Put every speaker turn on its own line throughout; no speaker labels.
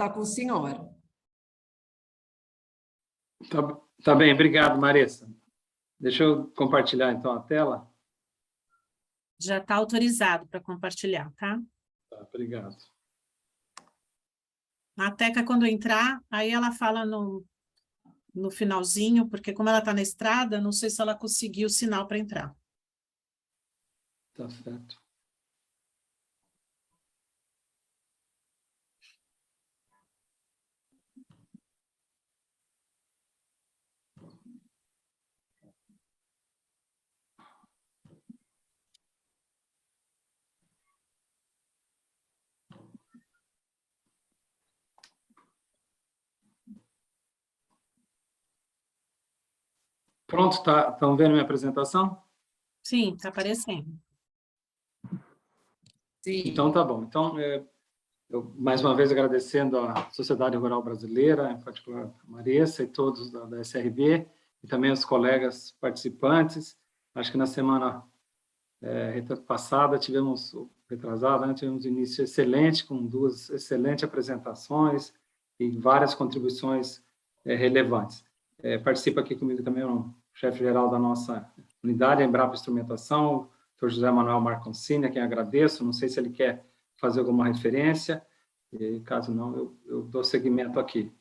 está com o senhor.
Tá bem, obrigado, Marissa. Deixa eu compartilhar, então, a tela.
Já está autorizado para compartilhar, tá?
Tá, obrigado.
A Teca, quando entrar, aí ela fala no finalzinho, porque como ela está na estrada, não sei se ela conseguiu o sinal para entrar.
Tá certo. Pronto, estão vendo minha apresentação?
Sim, está aparecendo.
Sim.
Então, tá bom. Então, eu, mais uma vez, agradecendo à Sociedade Rural Brasileira, em particular a Marissa e todos da SRB, e também os colegas participantes. Acho que na semana passada retrasada, né, tivemos um início excelente, com 2 excelentes apresentações e várias contribuições relevantes. Participa aqui comigo também o chefe-geral da nossa unidade, a Embrapa Instrumentação, o Dr. José Manuel Marconcini, a quem agradeço. Não sei se ele quer fazer alguma referência, e caso não, eu dou seguimento aqui.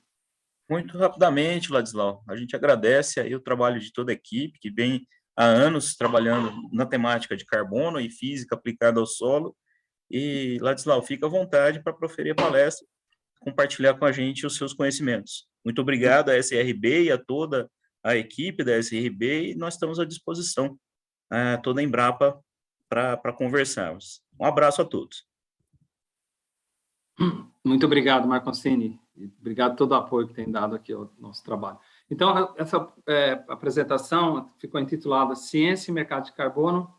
Muito rapidamente, Ladislau, a gente agradece aí o trabalho de toda a equipe, que vem há anos trabalhando na temática de carbono e física aplicada ao solo. E, Ladislau, fica à vontade para proferir a palestra, compartilhar com a gente os seus conhecimentos. Muito obrigado à SRB e a toda a equipe da SRB, e nós estamos à disposição, toda a Embrapa, para conversarmos. Um abraço a todos.
Muito obrigado, Marconcini. Obrigado por todo o apoio que tem dado aqui ao nosso trabalho. Então, essa apresentação ficou intitulada Ciência e Mercado de Carbono.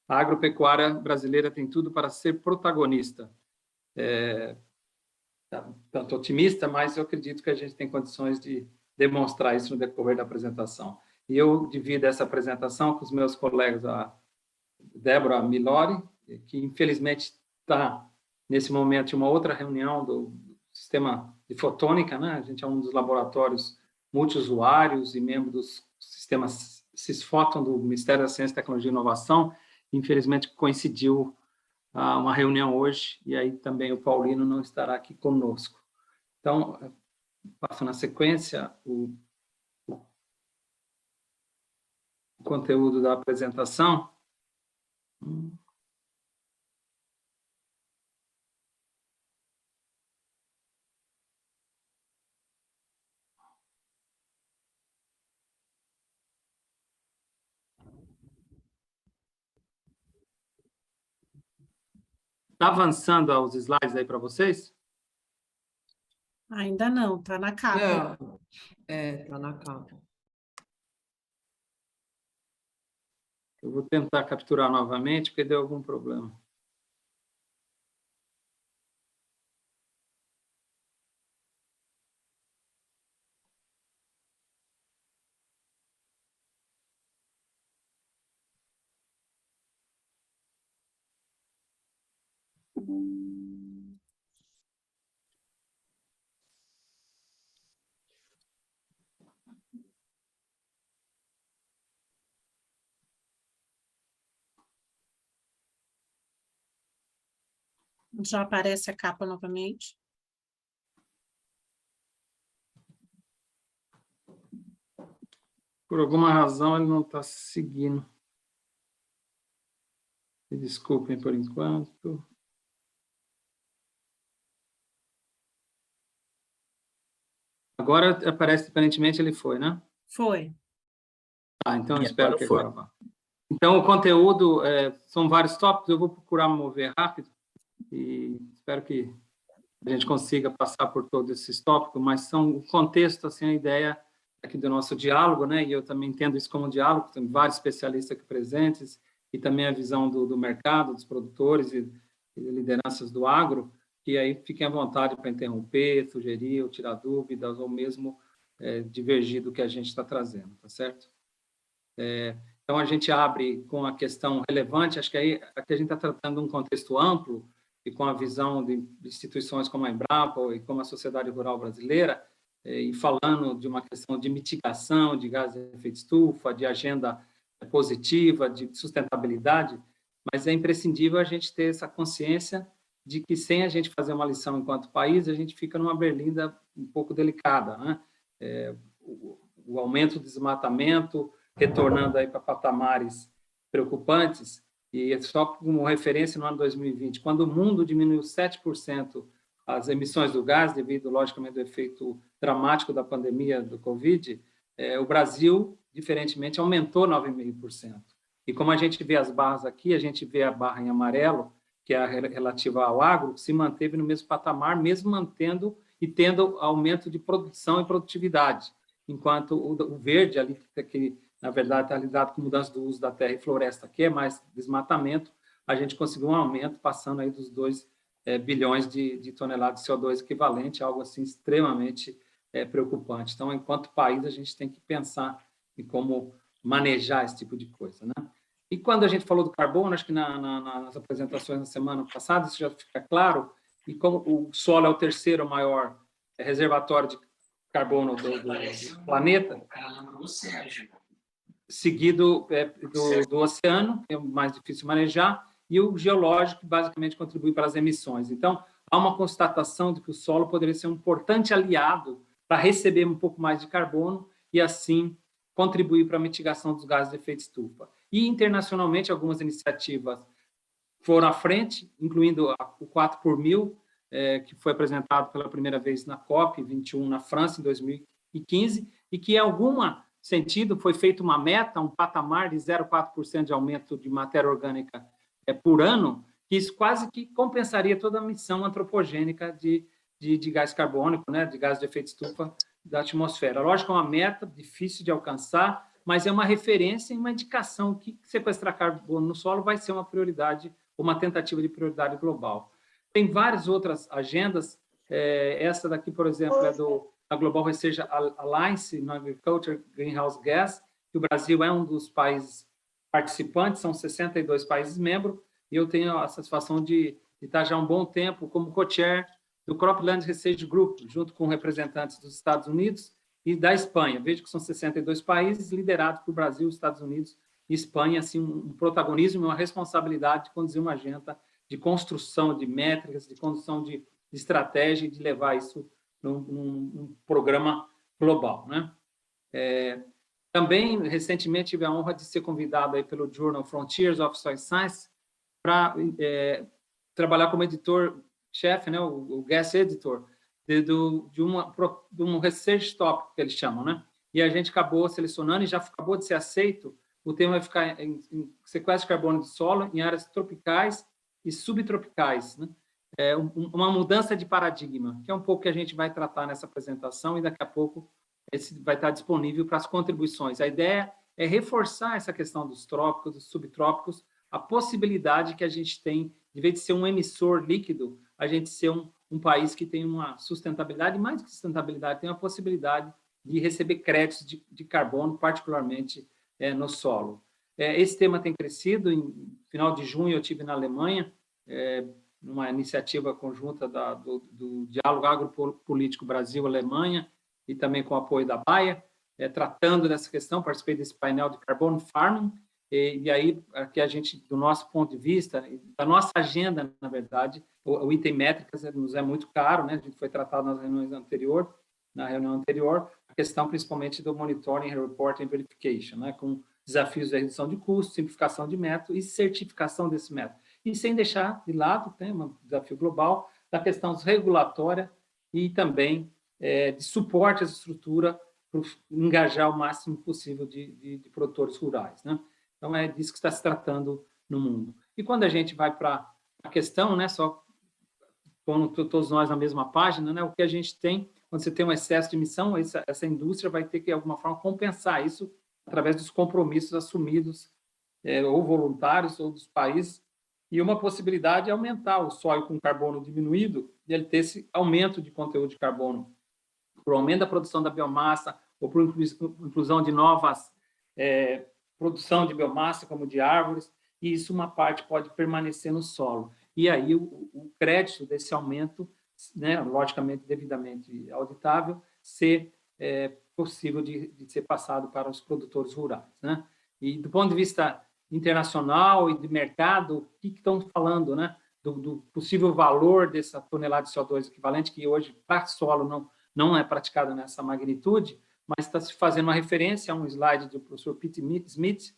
A agropecuária brasileira tem tudo para ser protagonista. Tanto otimista, mas eu acredito que a gente tem condições de demonstrar isso no decorrer da apresentação. E eu divido essa apresentação com os meus colegas, a Débora Milori, que infelizmente está, nesse momento, em uma outra reunião do sistema de fotônica, né? A gente é um dos laboratórios multiusuários e membro dos sistemas Cisfóton do Ministério da Ciência, Tecnologia e Inovação. Infelizmente, coincidiu uma reunião hoje, e aí também o Paulino não estará aqui conosco. Então, passo na sequência o conteúdo da apresentação. Está avançando os slides aí para vocês?
Ainda não, está na capa.
Não, está na capa.
Eu vou tentar capturar novamente, porque deu algum problema.
Já aparece a capa novamente.
Por alguma razão, ele não está seguindo. Me desculpem por enquanto. Agora aparece, aparentemente, ele foi, né?
Foi.
Então eu
E
espero
agora
que
foi.
agora vá. Então, o conteúdo são vários tópicos, eu vou procurar me mover rápido e espero que a gente consiga passar por todos esses tópicos, mas são o contexto, assim, a ideia aqui do nosso diálogo, né? E eu também entendo isso como um diálogo, tem vários especialistas aqui presentes, e também a visão do mercado, dos produtores e lideranças do agro, que aí fiquem à vontade para interromper, sugerir, ou tirar dúvidas, ou mesmo divergir do que a gente está trazendo, tá certo? Então, a gente abre com a questão relevante, acho que aí aqui a gente está tratando de um contexto amplo, e com a visão de instituições como a Embrapa e como a Sociedade Rural Brasileira, e falando de uma questão de mitigação de gases de efeito estufa, de agenda positiva, de sustentabilidade, mas é imprescindível a gente ter essa consciência de que, sem a gente fazer uma lição enquanto país, a gente fica numa berlinda um pouco delicada, né? O aumento do desmatamento, retornando aí para patamares preocupantes, e só como referência, no ano 2020, quando o mundo diminuiu 7% as emissões do gás, devido, logicamente, ao efeito dramático da pandemia do Covid, o Brasil, diferentemente, aumentou 9,5%. E como a gente vê as barras aqui, a gente vê a barra em amarelo, que é a relativa ao agro, que se manteve no mesmo patamar, mesmo mantendo e tendo aumento de produção e produtividade, enquanto o verde, ali, que na verdade está lidado com mudança do uso da terra e floresta, que é mais desmatamento, a gente conseguiu um aumento, passando aí dos 2 bilhões de toneladas de CO2 equivalente, algo assim extremamente preocupante. Então, enquanto país, a gente tem que pensar em como manejar esse tipo de coisa, né? E quando a gente falou do carbono, acho que nas apresentações na semana passada, isso já fica claro, e como o solo é o terceiro maior reservatório de carbono do planeta, seguido do oceano, que é o mais difícil de manejar, e o geológico, que basicamente contribui para as emissões. Então, há uma constatação de que o solo poderia ser um importante aliado para receber um pouco mais de carbono e, assim, contribuir para a mitigação dos gases de efeito estufa. E, internacionalmente, algumas iniciativas foram à frente, incluindo o 4 por 1000, que foi apresentado pela primeira vez na COP21 na França, em 2015, e que, em algum sentido, foi feita uma meta, um patamar de 0,4% de aumento de matéria orgânica por ano, que isso quase que compensaria toda a emissão antropogênica de gás carbônico, né, de gás de efeito estufa da atmosfera. Lógico, é uma meta difícil de alcançar, mas é uma referência e uma indicação que sequestrar carbono no solo vai ser uma prioridade, uma tentativa de prioridade global. Tem várias outras agendas, essa daqui, por exemplo, é da Global Research Alliance no Agriculture Greenhouse Gas, que o Brasil é um dos países participantes, são 62 países membros, e eu tenho a satisfação de estar já há um bom tempo como co-chair do Cropland Research Group, junto com representantes dos Estados Unidos e da Espanha. Vejo que são 62 países liderados por Brasil, Estados Unidos e Espanha, assim, um protagonismo e uma responsabilidade de conduzir uma agenda de construção de métricas, de construção de estratégia e de levar isso num programa global, né? Também, recentemente, tive a honra de ser convidado aí pelo Journal Frontiers of Soil Science para trabalhar como editor-chefe, né, o guest editor, de um research topic, que eles chamam, né? E a gente acabou selecionando, e já acabou de ser aceito, o tema vai ficar em sequestro de carbono do solo em áreas tropicais e subtropicais, né? Uma mudança de paradigma, que é um pouco que a gente vai tratar nessa apresentação, e daqui a pouco esse vai estar disponível para as contribuições. A ideia é reforçar essa questão dos trópicos, dos subtrópicos, a possibilidade que a gente tem, de vez de ser um emissor líquido, a gente ser um país que tem uma sustentabilidade, mais que sustentabilidade, tem uma possibilidade de receber créditos de carbono, particularmente no solo. Esse tema tem crescido. Em final de junho, eu estive na Alemanha, numa iniciativa conjunta do Diálogo Agropolítico Brasil-Alemanha, e também com o apoio da Bayer, tratando dessa questão. Participei desse painel de Carbon Farming, e aí, aqui a gente, do nosso ponto de vista, da nossa agenda, na verdade, o item métricas nos é muito caro, né? A gente foi tratado na reunião anterior, a questão principalmente do monitoring, reporting e verification, né? Com desafios de redução de custos, simplificação de método e certificação desse método. E sem deixar de lado, tem um desafio global, da questão regulatória e também de suporte à estrutura para engajar o máximo possível de produtores rurais, né? Então, é disso que está se tratando no mundo. E quando a gente vai para a questão, né, só pondo todos nós na mesma página, né, o que a gente tem, quando você tem um excesso de emissão, essa indústria vai ter que, de alguma forma, compensar isso através dos compromissos assumidos, ou voluntários, ou dos países, e uma possibilidade é aumentar o solo com carbono diminuído, e ele ter esse aumento de conteúdo de carbono, por aumento da produção da biomassa, ou por inclusão de novas produção de biomassa, como de árvores, e isso, uma parte, pode permanecer no solo. e aí o crédito desse aumento, né, logicamente, devidamente auditável, ser possível de ser passado para os produtores rurais, né? E do ponto de vista internacional e de mercado, o que estão falando, né, do possível valor dessa tonelada de CO2 equivalente, que hoje, para solo, não é praticado nessa magnitude, mas está se fazendo uma referência a um slide do professor Pete Smith,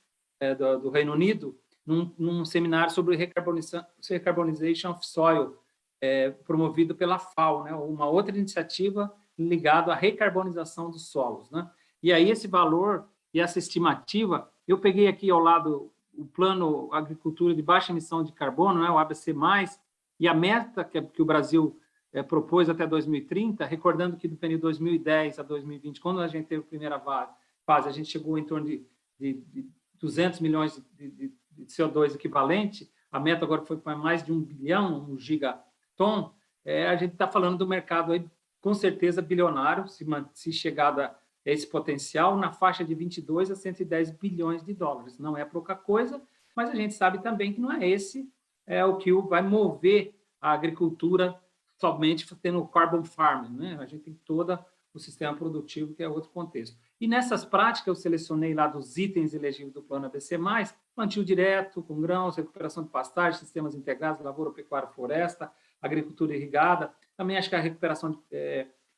do Reino Unido, num seminário sobre Recarbonization of Soil, promovido pela FAO, né, uma outra iniciativa ligada à recarbonização dos solos, né? E aí esse valor e essa estimativa, eu peguei aqui ao lado o Plano Agricultura de Baixa Emissão de Carbono, né, o ABC+, e a meta que o Brasil propôs até 2030, recordando que do período 2010 a 2020, quando a gente teve a primeira fase, a gente chegou em torno de 200 milhões de CO2 equivalente, a meta agora foi para mais de 1 bilhão, 1 gigaton, a gente está falando do mercado aí, com certeza bilionário, se chegar a esse potencial, na faixa de 22 a 110 bilhões de dólares. Não é pouca coisa, mas a gente sabe também que não é esse o que vai mover a agricultura somente tendo o carbon farming, né? A gente tem todo o sistema produtivo, que é outro contexto. E nessas práticas, eu selecionei lá dos itens elegíveis do Plano ABC+, plantio direto, com grãos, recuperação de pastagem, sistemas integrados, lavoura, pecuária, floresta, agricultura irrigada. Também acho que a recuperação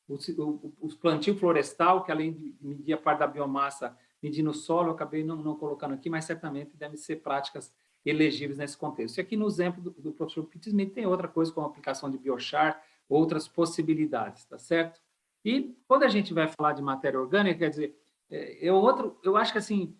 os plantio florestal, que além de medir a parte da biomassa, medir no solo, eu acabei não colocando aqui, mas certamente devem ser práticas elegíveis nesse contexto. E aqui no exemplo do professor Pete Smith tem outra coisa, como a aplicação de biochar, outras possibilidades, tá certo? E quando a gente vai falar de matéria orgânica, quer dizer, eu acho que assim,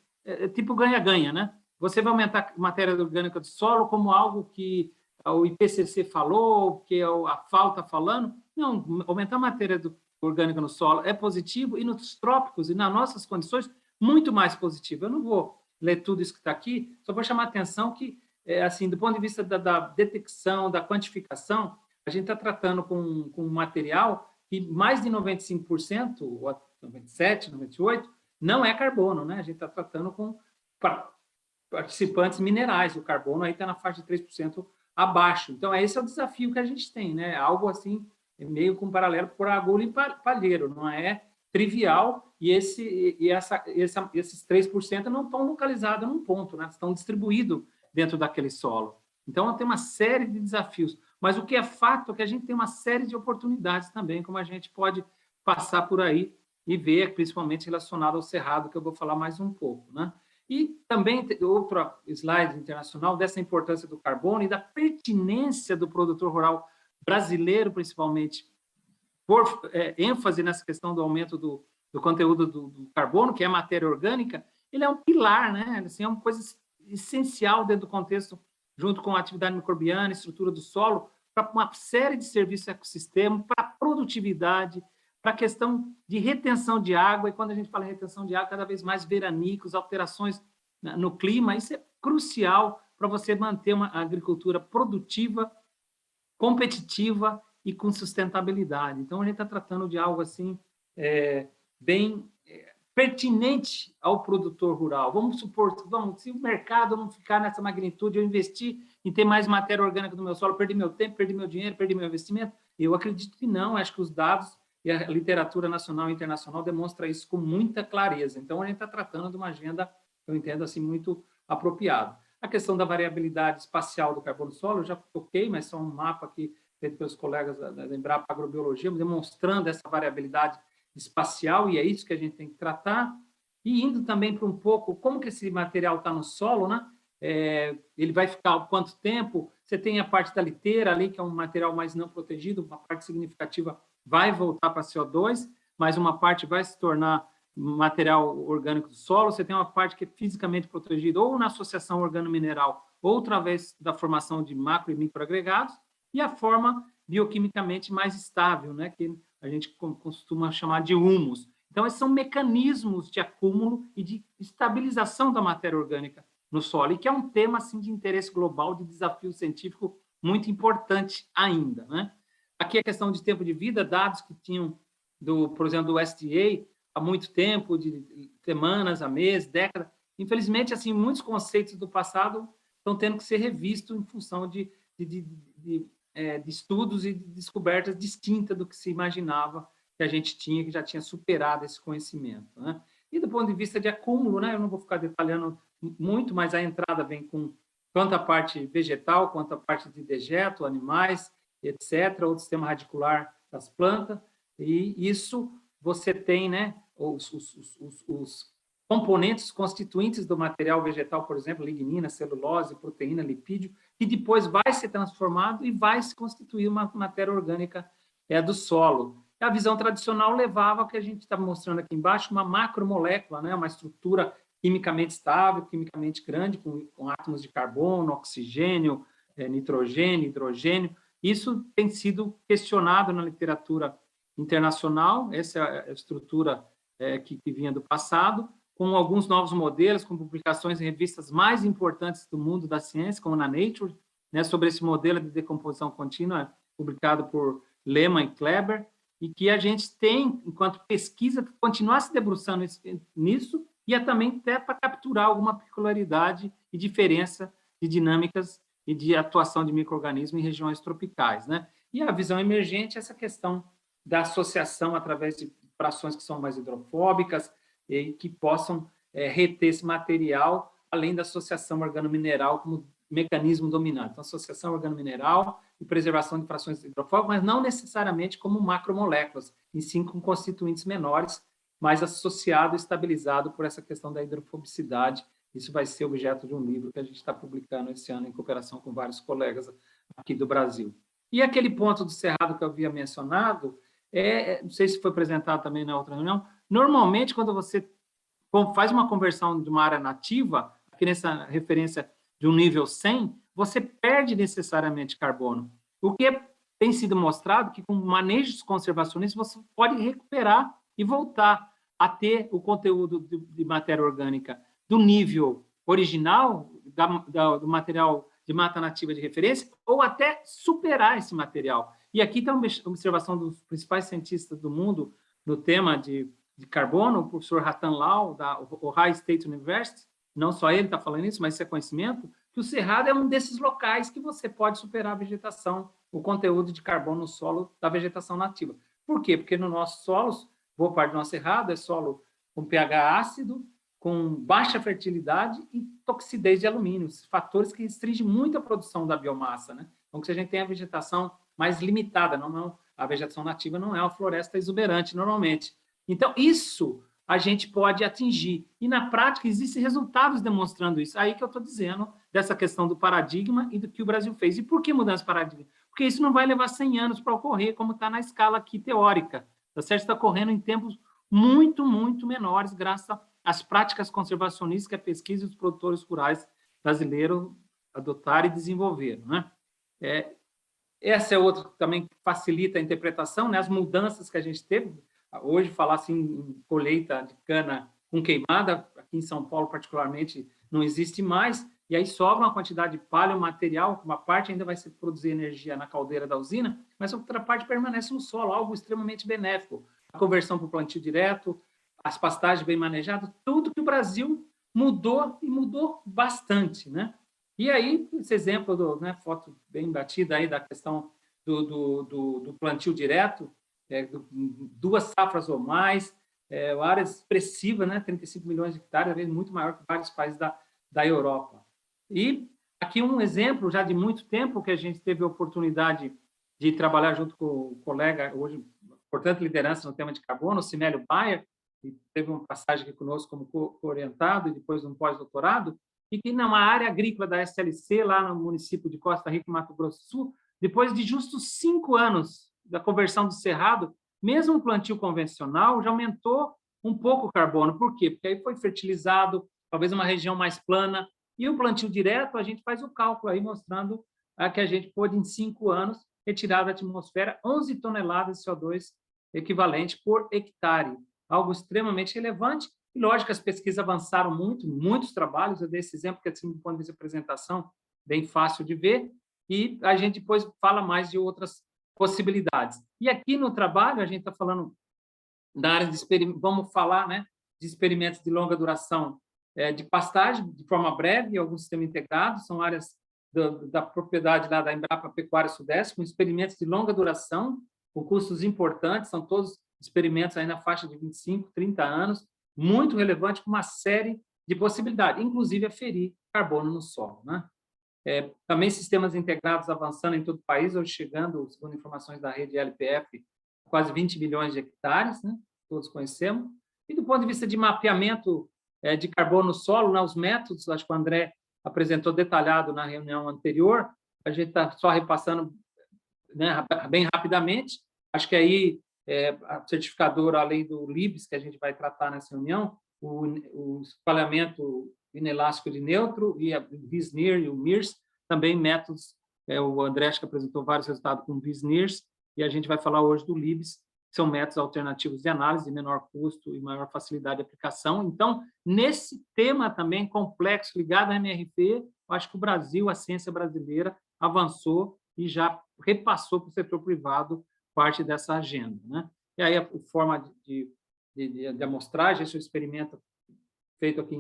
tipo ganha-ganha, né? Você vai aumentar a matéria orgânica do solo como algo que o IPCC falou, que a FAO está falando. Não, aumentar a matéria orgânica no solo é positivo, e nos trópicos e nas nossas condições, muito mais positivo. Eu não vou ler tudo isso que está aqui, só vou chamar a atenção que, assim, do ponto de vista da detecção, da quantificação, a gente está tratando com um material que mais de 95%, ou 97%, 98%, não é carbono, né? A gente está tratando com participantes minerais, o carbono aí está na faixa de 3% abaixo. Então, esse é o desafio que a gente tem, né? Algo assim, meio com paralelo por agulha e palheiro, não é trivial, e esses 3% não estão localizados num ponto, né? Estão distribuídos dentro daquele solo. Então, tem uma série de desafios, mas o que é fato é que a gente tem uma série de oportunidades também, como a gente pode passar por aí e ver, principalmente relacionado ao cerrado, que eu vou falar mais um pouco, né? E também outro slide internacional dessa importância do carbono e da pertinência do produtor rural brasileiro, principalmente, por ênfase nessa questão do aumento do conteúdo do carbono, que é a matéria orgânica. Ele é um pilar, né? Assim, é uma coisa essencial dentro do contexto, junto com a atividade microbiana, estrutura do solo, para uma série de serviços ecossistema, para a produtividade, para a questão de retenção de água, e quando a gente fala em retenção de água, cada vez mais veranicos, alterações no clima, isso é crucial para você manter uma agricultura produtiva, competitiva e com sustentabilidade. Então, a gente está tratando de algo assim, bem pertinente ao produtor rural. Vamos supor, se o mercado não ficar nessa magnitude, eu investir em ter mais matéria orgânica no meu solo, perder meu tempo, perder meu dinheiro, perder meu investimento? Eu acredito que não, acho que os dados e a literatura nacional e internacional demonstra isso com muita clareza. Então, a gente está tratando de uma agenda, eu entendo assim, muito apropriada. A questão da variabilidade espacial do carbono solo, eu já toquei, mas só um mapa aqui feito pelos colegas da Embrapa Agrobiologia, demonstrando essa variabilidade espacial, e é isso que a gente tem que tratar. E indo também para um pouco, como que esse material está no solo, né? Ele vai ficar quanto tempo? Você tem a parte da liteira ali, que é um material mais não protegido, uma parte significativa vai voltar para CO2, mas uma parte vai se tornar material orgânico do solo. Você tem uma parte que é fisicamente protegida ou na associação organo-mineral ou através da formação de macro e microagregados, e a forma bioquimicamente mais estável, né, que a gente costuma chamar de humus. Então, esses são mecanismos de acúmulo e de estabilização da matéria orgânica no solo, e que é um tema assim, de interesse global, de desafio científico muito importante ainda, né? Aqui a questão de tempo de vida, dados que tinham, por exemplo, do USDA, há muito tempo, de semanas a meses, décadas. Infelizmente, assim, muitos conceitos do passado estão tendo que ser revistos em função de de estudos e de descobertas distintas do que se imaginava que a gente tinha, que já tinha superado esse conhecimento, né? E do ponto de vista de acúmulo, né, eu não vou ficar detalhando muito, mas a entrada vem com tanto a parte vegetal, quanto a parte de dejeto, animais, etc., ou do sistema radicular das plantas, e isso você tem, né, os componentes constituintes do material vegetal, por exemplo, lignina, celulose, proteína, lipídio, que depois vai ser transformado e vai se constituir uma matéria orgânica do solo. A visão tradicional levava ao que a gente está mostrando aqui embaixo, uma macromolécula, né, uma estrutura quimicamente estável, quimicamente grande, com átomos de carbono, oxigênio, nitrogênio, hidrogênio. Isso tem sido questionado na literatura internacional, essa é a estrutura que vinha do passado, com alguns novos modelos, com publicações em revistas mais importantes do mundo da ciência, como na Nature, né, sobre esse modelo de decomposição contínua, publicado por Lehmann e Kleber, e que a gente tem, enquanto pesquisa, continuar se debruçando nisso, e também até para capturar alguma peculiaridade e diferença de dinâmicas e de atuação de micro-organismos em regiões tropicais, né? E a visão emergente é essa questão da associação através de frações que são mais hidrofóbicas e que possam reter esse material, além da associação organomineral como mecanismo dominante. Então, associação organomineral e preservação de frações hidrofóbicas, mas não necessariamente como macromoléculas, e sim com constituintes menores, mas associado, estabilizado por essa questão da hidrofobicidade. Isso vai ser objeto de um livro que a gente está publicando esse ano em cooperação com vários colegas aqui do Brasil. E aquele ponto do cerrado que eu havia mencionado, não sei se foi apresentado também na outra reunião, normalmente quando você faz uma conversão de uma área nativa, aqui nessa referência de um nível 100, você perde necessariamente carbono. O que tem sido mostrado que com manejos conservacionistas você pode recuperar e voltar a ter o conteúdo de matéria orgânica do nível original, do material de mata nativa de referência, ou até superar esse material. E aqui está uma observação dos principais cientistas do mundo no tema de carbono, o professor Ratan Lal, da Ohio State University, não só ele está falando isso, mas isso é conhecimento, que o cerrado é um desses locais que você pode superar a vegetação, o conteúdo de carbono no solo da vegetação nativa. Por quê? Porque nos nossos solos, boa parte do nosso cerrado é solo com pH ácido, com baixa fertilidade e toxidez de alumínio, fatores que restringem muito a produção da biomassa, né? Então, se a gente tem a vegetação mais limitada, a vegetação nativa não é uma floresta exuberante normalmente. Então, isso a gente pode atingir. E, na prática, existem resultados demonstrando isso. Aí que eu estou dizendo dessa questão do paradigma e do que o Brasil fez. E por que mudança de paradigma? Porque isso não vai levar 100 anos para ocorrer, como está na escala aqui teórica. Tá certo? Está ocorrendo em tempos muito, muito menores, graças às práticas conservacionistas que a pesquisa e os produtores rurais brasileiros adotaram e desenvolveram, né? Essa é outra que também facilita a interpretação, né? As mudanças que a gente teve. Hoje, falar assim em colheita de cana com queimada, aqui em São Paulo, particularmente, não existe mais, e aí sobra uma quantidade de paleomaterial, uma parte ainda vai se produzir energia na caldeira da usina, mas a outra parte permanece no solo, algo extremamente benéfico. A conversão para o plantio direto, as pastagens bem manejadas, tudo que o Brasil mudou, e mudou bastante, né? E aí, esse exemplo, né, foto bem batida aí da questão do plantio direto, 2 safras ou mais, área expressiva, né, 35 milhões de hectares, às vezes muito maior que vários países da Europa. E aqui um exemplo já de muito tempo que a gente teve a oportunidade de trabalhar junto com o colega, hoje, importante liderança no tema de carbono, o Cimélio Bayer, que teve uma passagem aqui conosco como co-orientado e depois um pós-doutorado, e que numa área agrícola da SLC, lá no município de Costa Rica, Mato Grosso do Sul, depois de justos 5 anos da conversão do cerrado, mesmo o plantio convencional já aumentou um pouco o carbono. Por quê? Porque aí foi fertilizado, talvez uma região mais plana, e o plantio direto, a gente faz o cálculo aí mostrando que a gente pôde, em 5 anos, retirar da atmosfera 11 toneladas de CO2 equivalente por hectare, algo extremamente relevante. E, lógico, as pesquisas avançaram muito, muitos trabalhos, eu dei esse exemplo, que, assim, do ponto de vista de apresentação, bem fácil de ver, e a gente depois fala mais de outras possibilidades. E aqui no trabalho, a gente está falando da área de experimentos, vamos falar, né, de experimentos de longa duração de pastagem, de forma breve, algum sistema integrado, são áreas da propriedade lá da Embrapa Pecuária Sudeste, com experimentos de longa duração, com custos importantes, são todos experimentos aí na faixa de 25, 30 anos, muito relevante, com uma série de possibilidades, inclusive aferir carbono no solo, né? Também sistemas integrados avançando em todo o país, hoje chegando, segundo informações da rede LPF, quase 20 milhões de hectares, né? Todos conhecemos. E do ponto de vista de mapeamento de carbono no solo, né? Os métodos, acho que o André apresentou detalhado na reunião anterior, a gente está só repassando, né, bem rapidamente. Acho que aí a certificadora, além do LIBS, que a gente vai tratar nessa reunião, o espalhamento inelástico de neutro e a VISNIR e o MIRS, também métodos, o André acho que apresentou vários resultados com VISNIRs, e a gente vai falar hoje do LIBS, que são métodos alternativos de análise de menor custo e maior facilidade de aplicação. Então, nesse tema também complexo, ligado à MRV, eu acho que o Brasil, a ciência brasileira, avançou e já repassou para o setor privado parte dessa agenda, né? E aí a forma de amostragem, esse experimento feito aqui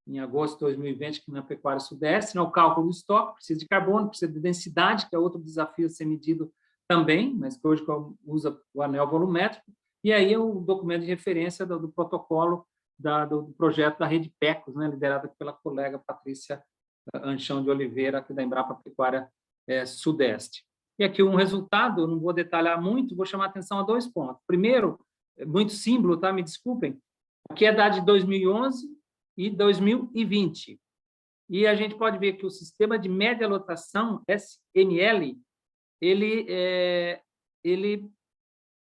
em agosto de 2020, aqui na Pecuária Sudeste, né? O cálculo do estoque, precisa de carbono, precisa de densidade, que é outro desafio a ser medido também, mas que hoje usa o anel volumétrico, e aí o documento de referência do protocolo do projeto da Rede PECOS, né? Liderado pela colega Patrícia Anchão de Oliveira, aqui da Embrapa Pecuária Sudeste. E aqui um resultado, eu não vou detalhar muito, vou chamar a atenção a 2 pontos. Primeiro, muito símbolo, tá? Me desculpem, aqui é da de 2011 e 2020. E a gente pode ver que o sistema de média lotação, SML, ele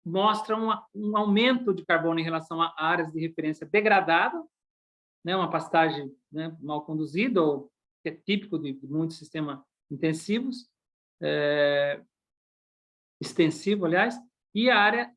mostra um aumento de carbono em relação a áreas de referência degradada, né? Uma pastagem, né, mal conduzida, ou que é típico de muitos sistemas intensivos, extensivo, aliás, e a área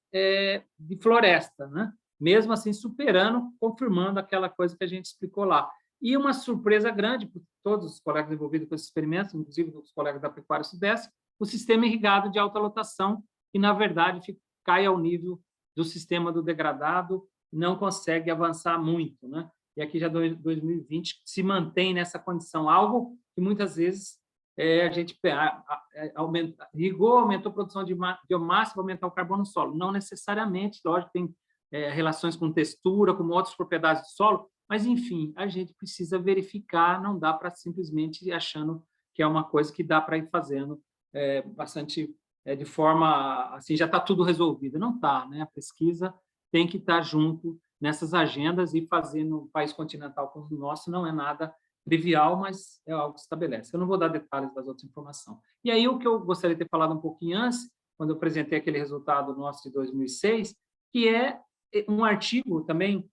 de floresta, né? Mesmo assim superando, confirmando aquela coisa que a gente explicou lá. E uma surpresa grande para todos os colegas envolvidos com esse experimento, inclusive os colegas da Pecuária Sudeste, o sistema irrigado de alta lotação, que, na verdade, cai ao nível do sistema do degradado, não consegue avançar muito, né? E aqui já 2020 se mantém nessa condição, algo que muitas vezes a gente aumentou a produção de biomassa para aumentar o carbono no solo. Não necessariamente, lógico, tem relações com textura, com outras propriedades do solo, mas, enfim, a gente precisa verificar, não dá para simplesmente ir achando que é uma coisa que dá para ir fazendo bastante de forma assim, já está tudo resolvido. Não está, né? A pesquisa tem que estar junto nessas agendas e fazer no país continental como o nosso não é nada trivial, mas é algo que se estabelece. Eu não vou dar detalhes das outras informações. E aí o que eu gostaria de ter falado um pouquinho antes, quando eu apresentei aquele resultado nosso de 2006, que é um artigo também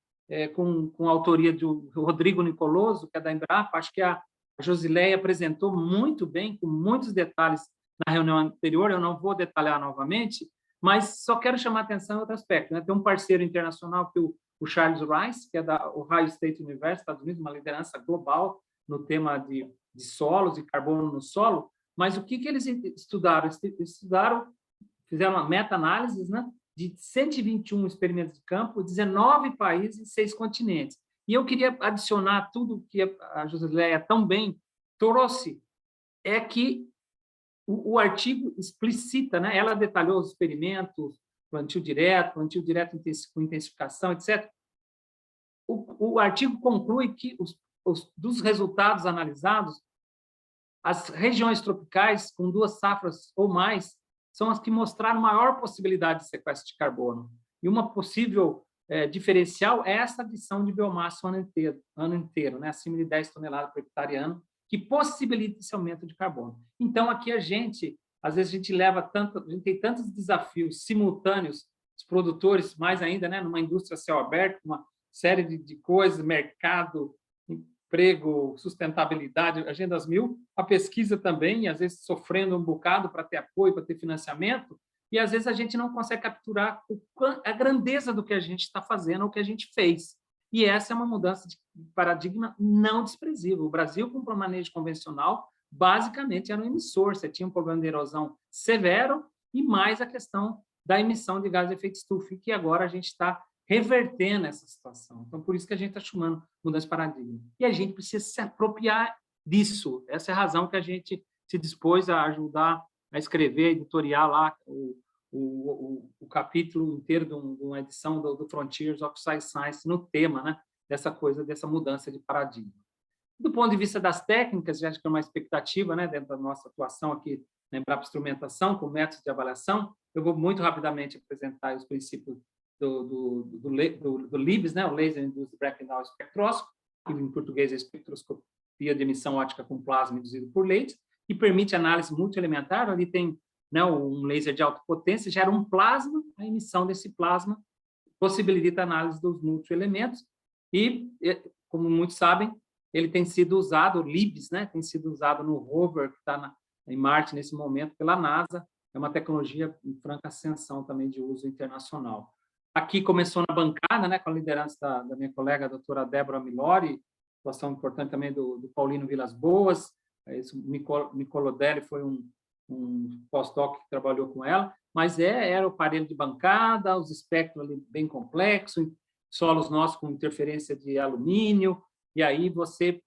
com a autoria do Rodrigo Nicoloso, que é da Embrapa, acho que a Josileia apresentou muito bem, com muitos detalhes na reunião anterior, eu não vou detalhar novamente, mas só quero chamar a atenção em outro aspecto, né? Tem um parceiro internacional, que o Charles Rice, que é da Ohio State University, Estados Unidos, uma liderança global no tema de solos e carbono no solo, mas o que eles estudaram? Fizeram uma meta-análise, né, de 121 experimentos de campo, 19 países e 6 continentes. E eu queria adicionar tudo que a Josileia tão bem trouxe, é que o artigo explicita, né, ela detalhou os experimentos, plantio direto com intensificação, etc. O artigo conclui que dos resultados analisados, as regiões tropicais com 2 safras ou mais são as que mostraram maior possibilidade de sequestro de carbono. E uma possível diferencial é essa adição de biomassa o ano inteiro, né, acima de 10 toneladas por hectare ano, que possibilita esse aumento de carbono. Então, aqui às vezes a gente tem tantos desafios simultâneos, os produtores, mais ainda, né, numa indústria a céu aberto, uma série de coisas, mercado, emprego, sustentabilidade, agendas 1000, a pesquisa também, e às vezes sofrendo um bocado para ter apoio, para ter financiamento, e às vezes a gente não consegue capturar a grandeza do que a gente está fazendo, ou que a gente fez. E essa é uma mudança de paradigma não desprezível. O Brasil, com o manejo convencional, basicamente era um emissor. Você tinha um problema de erosão severo e mais a questão da emissão de gás de efeito estufa, que agora a gente está revertendo essa situação. Então, por isso que a gente está chamando mudança de paradigma. E a gente precisa se apropriar disso. Essa é a razão que a gente se dispôs a ajudar a escrever, editoriar lá o capítulo inteiro de uma edição do Frontiers of Science no tema, né, dessa mudança de paradigma. Do ponto de vista das técnicas, já acho que é uma expectativa, né, dentro da nossa atuação aqui na Embrapa Instrumentação, com métodos de avaliação, eu vou muito rapidamente apresentar os princípios do LIBS, né, o Laser Induced Breakdown Spectroscopy, que em português é espectroscopia de emissão óptica com plasma induzido por laser, que permite análise multielementar. Ali tem, né, um laser de alta potência, gera um plasma, a emissão desse plasma possibilita a análise dos multielementos e, como muitos sabem, ele tem sido usado, o LIBS, né, tem sido usado no rover que está em Marte nesse momento pela NASA. É uma tecnologia em franca ascensão também de uso internacional. Aqui começou na bancada, né, com a liderança da minha colega, a doutora Débora Milori, atuação importante também do Paulino Vilas Boas. O Nicolodelli foi um pós-doc que trabalhou com ela, mas era o aparelho de bancada, os espectros ali bem complexos, solos nossos com interferência de alumínio, e aí você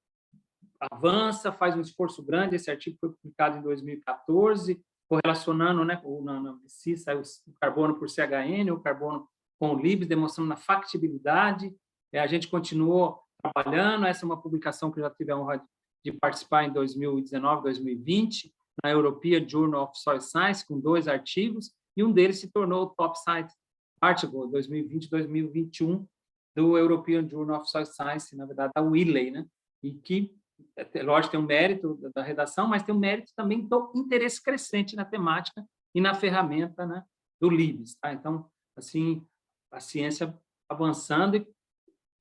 avança, faz um esforço grande. Esse artigo foi publicado em 2014, correlacionando, né, na BC, saiu o carbono por CHN, o carbono com o LIBS, demonstrando a factibilidade. A gente continuou trabalhando. Essa é uma publicação que eu já tive a honra de participar em 2019, 2020, na European Journal of Soil Science, com 2 artigos, e um deles se tornou o Top Science Article 2020-2021 do European Journal of Soil Science, na verdade, da Wiley, né? E que, lógico, tem um mérito da redação, mas tem um mérito também do interesse crescente na temática e na ferramenta, né, do LIBS. Tá? Então, assim, a ciência avançando e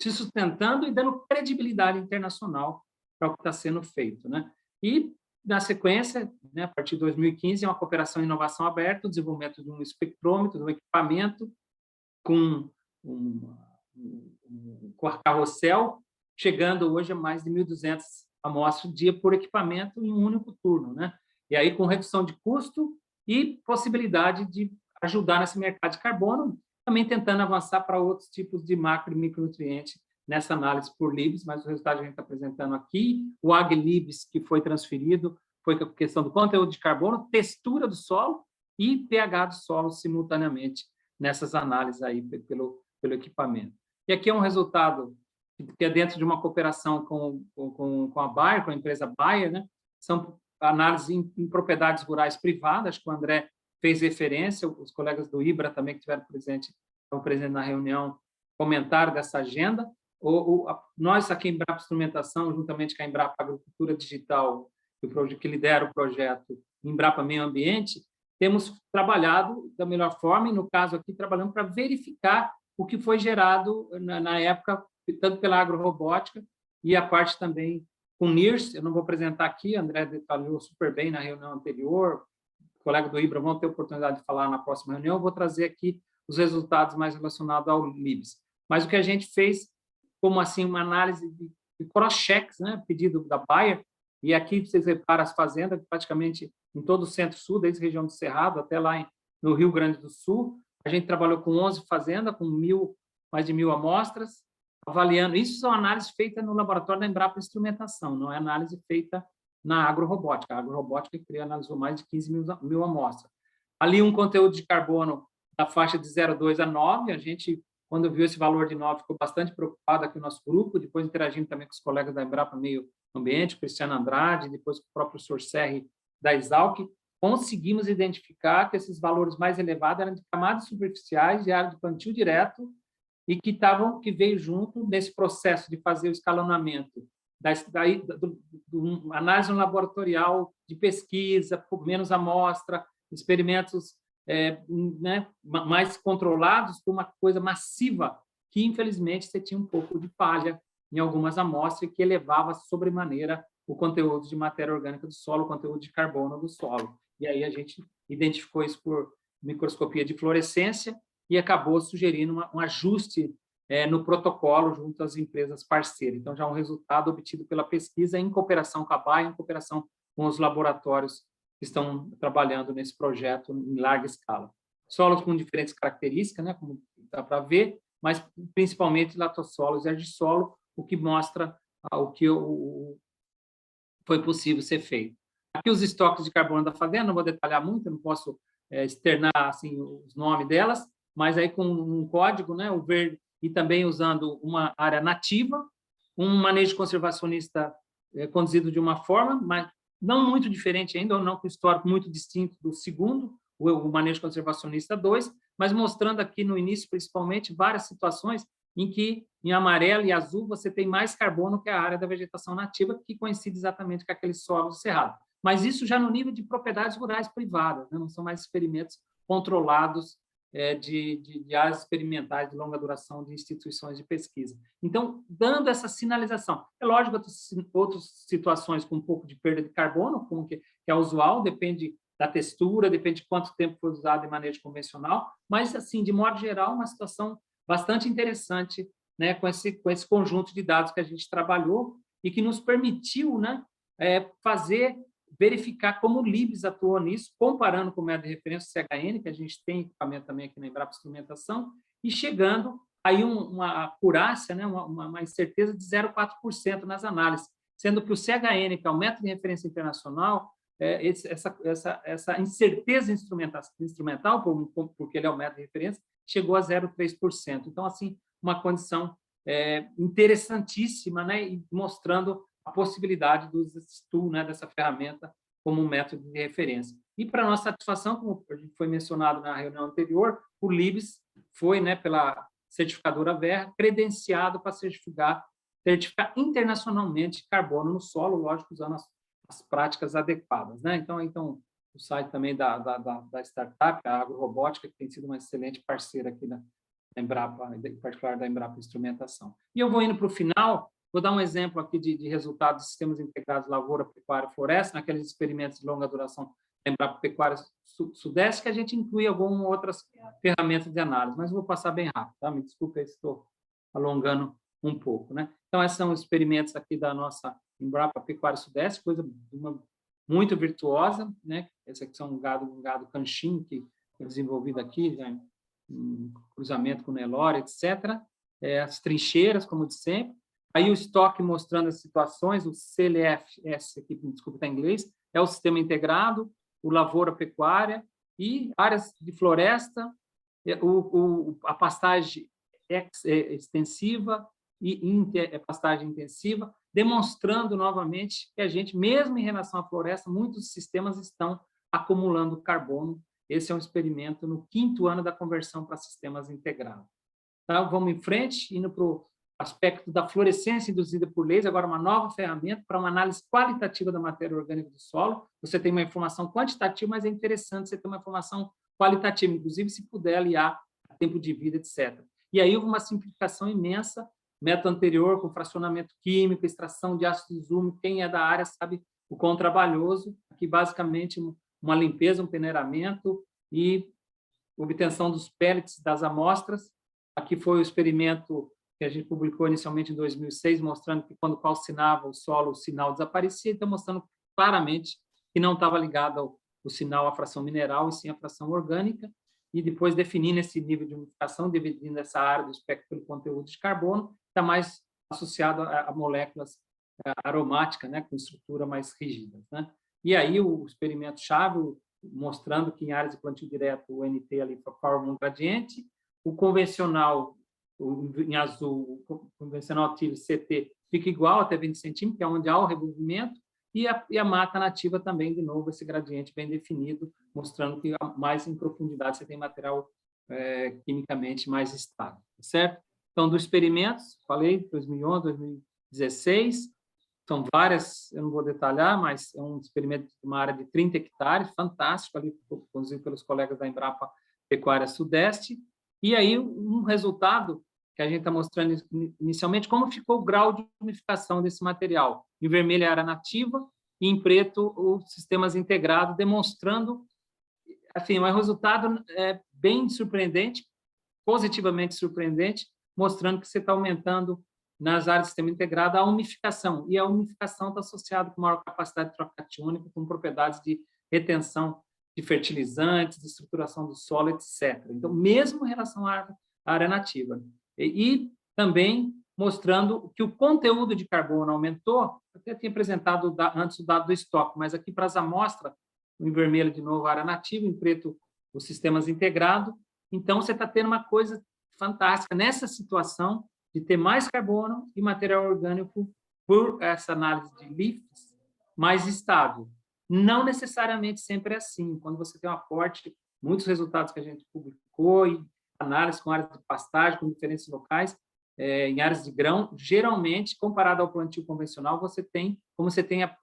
se sustentando e dando credibilidade internacional para o que está sendo feito, né? E, na sequência, né, a partir de 2015, é uma cooperação e inovação aberta, o desenvolvimento de um espectrômetro, de um equipamento com carrossel, chegando hoje a mais de 1.200 amostras dia por equipamento em um único turno, né? E aí com redução de custo e possibilidade de ajudar nesse mercado de carbono, também tentando avançar para outros tipos de macro e micronutrientes nessa análise por LIBS, mas o resultado a gente está apresentando aqui. O AgLIBS, que foi transferido, foi a questão do conteúdo de carbono, textura do solo e pH do solo simultaneamente nessas análises aí pelo equipamento. E aqui é um resultado que é dentro de uma cooperação com a Bayer, com a empresa Bayer, né? São análises em propriedades rurais privadas. Acho que o André fez referência, os colegas do IBRA também que estiveram presentes na reunião, comentaram dessa agenda. Nós aqui em Embrapa Instrumentação, juntamente com a Embrapa Agricultura Digital, que lidera o projeto Embrapa Meio Ambiente, temos trabalhado da melhor forma, e no caso aqui trabalhando para verificar o que foi gerado na época, tanto pela agrorobótica e a parte também com NIRS. Eu não vou apresentar aqui, André detalhou super bem na reunião anterior, o colega do IBRA vão ter oportunidade de falar na próxima reunião. Eu vou trazer aqui os resultados mais relacionados ao LIBS. Mas o que a gente fez, como assim, uma análise de cross-checks, né, pedido da Bayer, e aqui vocês reparam as fazendas, praticamente em todo o centro-sul, desde a região do Cerrado até lá no Rio Grande do Sul. A gente trabalhou com 11 fazendas, com mais de 1.000 amostras, avaliando. Isso são análises feitas no laboratório da Embrapa Instrumentação, não é análise feita na agrorobótica. A agrorobótica analisou mais de 15.000 amostras. Ali um conteúdo de carbono na faixa de 0,2 a 9. A gente, quando viu esse valor de 9, ficou bastante preocupado aqui no nosso grupo, depois interagindo também com os colegas da Embrapa Meio Ambiente, Cristiano Andrade, depois com o próprio professor Serri da Exalc, conseguimos identificar que esses valores mais elevados eram de camadas superficiais de área de plantio direto e que veio junto nesse processo de fazer o escalonamento do análise laboratorial de pesquisa, por menos amostra, experimentos né, mais controlados, por uma coisa massiva, que infelizmente você tinha um pouco de falha em algumas amostras que elevava sobremaneira o conteúdo de matéria orgânica do solo, o conteúdo de carbono do solo. E aí a gente identificou isso por microscopia de fluorescência e acabou sugerindo um ajuste no protocolo junto às empresas parceiras. Então, já é um resultado obtido pela pesquisa em cooperação com a Bayer, em cooperação com os laboratórios que estão trabalhando nesse projeto em larga escala. Solos com diferentes características, né, como dá para ver, mas principalmente latossolos e argissolo, o que mostra o que foi possível ser feito. Aqui os estoques de carbono da fazenda, não vou detalhar muito, não posso externar assim, os nomes delas, mas aí com um código, né, o verde, e também usando uma área nativa, um manejo conservacionista conduzido de uma forma, mas não muito diferente ainda, ou não com histórico muito distinto do segundo, o manejo conservacionista 2, mas mostrando aqui no início, principalmente, várias situações em que, em amarelo e azul, você tem mais carbono que a área da vegetação nativa, que coincide exatamente com aquele solo cerrado. Mas isso já no nível de propriedades rurais privadas, né? Não são mais experimentos controlados de áreas experimentais de longa duração de instituições de pesquisa. Então, dando essa sinalização. É lógico que outras situações com um pouco de perda de carbono, como que é usual, depende da textura, depende de quanto tempo foi usado em manejo convencional, mas, assim, de modo geral, uma situação bastante interessante, né, com esse conjunto de dados que a gente trabalhou e que nos permitiu, né, verificar como o LIBS atuou nisso, comparando com o método de referência CHN, que a gente tem equipamento também aqui na Embrapa Instrumentação, e chegando aí uma acurácia, né, uma incerteza de 0,4% nas análises, sendo que o CHN, que é o método de referência internacional, essa incerteza instrumental, porque ele é o método de referência, chegou a 0,3%. Então, assim, uma condição interessantíssima, né, e mostrando a possibilidade do uso, né, dessa ferramenta como um método de referência. E, para nossa satisfação, como foi mencionado na reunião anterior, o LIBS foi, né, pela certificadora Verra, credenciado para certificar internacionalmente carbono no solo, lógico, usando as práticas adequadas, né? Então o site também da startup, a Agrorobótica, que tem sido uma excelente parceira aqui da Embrapa, em particular da Embrapa Instrumentação. E eu vou indo para o final, vou dar um exemplo aqui de resultados de sistemas integrados lavoura, pecuária e floresta, naqueles experimentos de longa duração da Embrapa Pecuária Sudeste, que a gente inclui algumas outras ferramentas de análise, mas vou passar bem rápido, tá? Me desculpe, estou alongando um pouco, né? Então, esses são os experimentos aqui da nossa Embrapa Pecuária Sudeste, coisa muito virtuosa, né? Esse aqui são um gado canchinho que foi desenvolvido aqui, já em cruzamento com Nelore, etc. As trincheiras, como de sempre. Aí o estoque mostrando as situações, o CLFS, aqui, desculpa, está em inglês, é o sistema integrado, o lavoura pecuária e áreas de floresta, a pastagem extensiva e pastagem intensiva, demonstrando novamente que a gente, mesmo em relação à floresta, muitos sistemas estão acumulando carbono. Esse é um experimento no 5º ano da conversão para sistemas integrados. Então, vamos em frente, indo para o aspecto da fluorescência induzida por laser, agora uma nova ferramenta para uma análise qualitativa da matéria orgânica do solo. Você tem uma informação quantitativa, mas é interessante você ter uma informação qualitativa, inclusive se puder aliar a tempo de vida, etc. E aí houve uma simplificação imensa, método anterior com fracionamento químico, extração de ácido úmicos, quem é da área sabe o quão trabalhoso, aqui basicamente uma limpeza, um peneiramento e obtenção dos pellets das amostras. Aqui foi o experimento que a gente publicou inicialmente em 2006, mostrando que quando calcinava o solo, o sinal desaparecia, então mostrando claramente que não estava ligado o sinal à fração mineral, e sim à fração orgânica, e depois definindo esse nível de unificação, dividindo essa área do espectro pelo conteúdo de carbono, está mais associado a moléculas aromáticas, né, com estrutura mais rígida, né? E aí o experimento-chave, mostrando que em áreas de plantio direto o NT ali forma um gradiente, o convencional, em azul, o convencional TIL CT fica igual até 20 centímetros, que é onde há o revolvimento, e a mata nativa também, de novo, esse gradiente bem definido, mostrando que mais em profundidade você tem material quimicamente mais estável, certo? Então, dos experimentos, falei, 2011, 2016, são várias, eu não vou detalhar, mas é um experimento de uma área de 30 hectares, fantástico, ali conduzido pelos colegas da Embrapa Pecuária Sudeste, e aí um resultado que a gente está mostrando inicialmente, como ficou o grau de umificação desse material. Em vermelho, a área nativa, e em preto, os sistemas integrados, demonstrando, enfim, um resultado bem surpreendente, positivamente surpreendente, mostrando que você está aumentando nas áreas do sistema integrado a umificação, e a umificação está associada com maior capacidade de troca catiônica, com propriedades de retenção de fertilizantes, de estruturação do solo, etc. Então, mesmo em relação à área nativa. E também mostrando que o conteúdo de carbono aumentou. Eu até tinha apresentado antes o dado do estoque, mas aqui para as amostras, em vermelho, de novo, a área nativa, em preto, os sistemas integrados. Então, você está tendo uma coisa fantástica nessa situação de ter mais carbono e material orgânico por essa análise de lifts mais estável. Não necessariamente sempre é assim. Quando você tem um aporte, muitos resultados que a gente publicou e análise com áreas de pastagem, com diferentes locais, em áreas de grão, geralmente, comparado ao plantio convencional, como você tem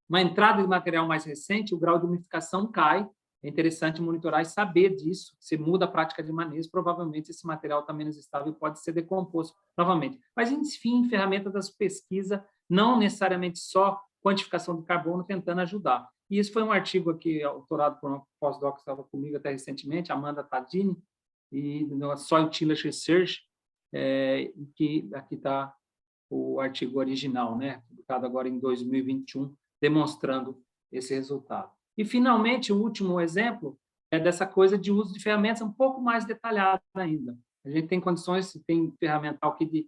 uma entrada de material mais recente, o grau de umidificação cai. É interessante monitorar e saber disso. Se muda a prática de manejo, provavelmente esse material está menos estável e pode ser decomposto novamente. Mas, enfim, ferramentas das pesquisas, não necessariamente só quantificação do carbono, tentando ajudar. E isso foi um artigo aqui, autorado por uma pós-doc que estava comigo até recentemente, Amanda Tadini, e no Soil Tillage Research, que aqui está o artigo original, né, publicado agora em 2021, demonstrando esse resultado. E, finalmente, o último exemplo é dessa coisa de uso de ferramentas um pouco mais detalhada ainda. A gente tem condições, tem ferramental aqui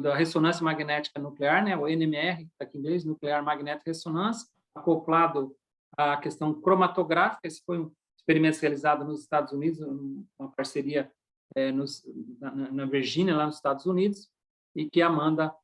da ressonância magnética nuclear, né, o NMR, que está aqui em inglês, Nuclear Magnetic Resonance, acoplado à questão cromatográfica. Esse foi um experimento realizado nos Estados Unidos, uma parceria na Virgínia, lá nos Estados Unidos, e que a Amanda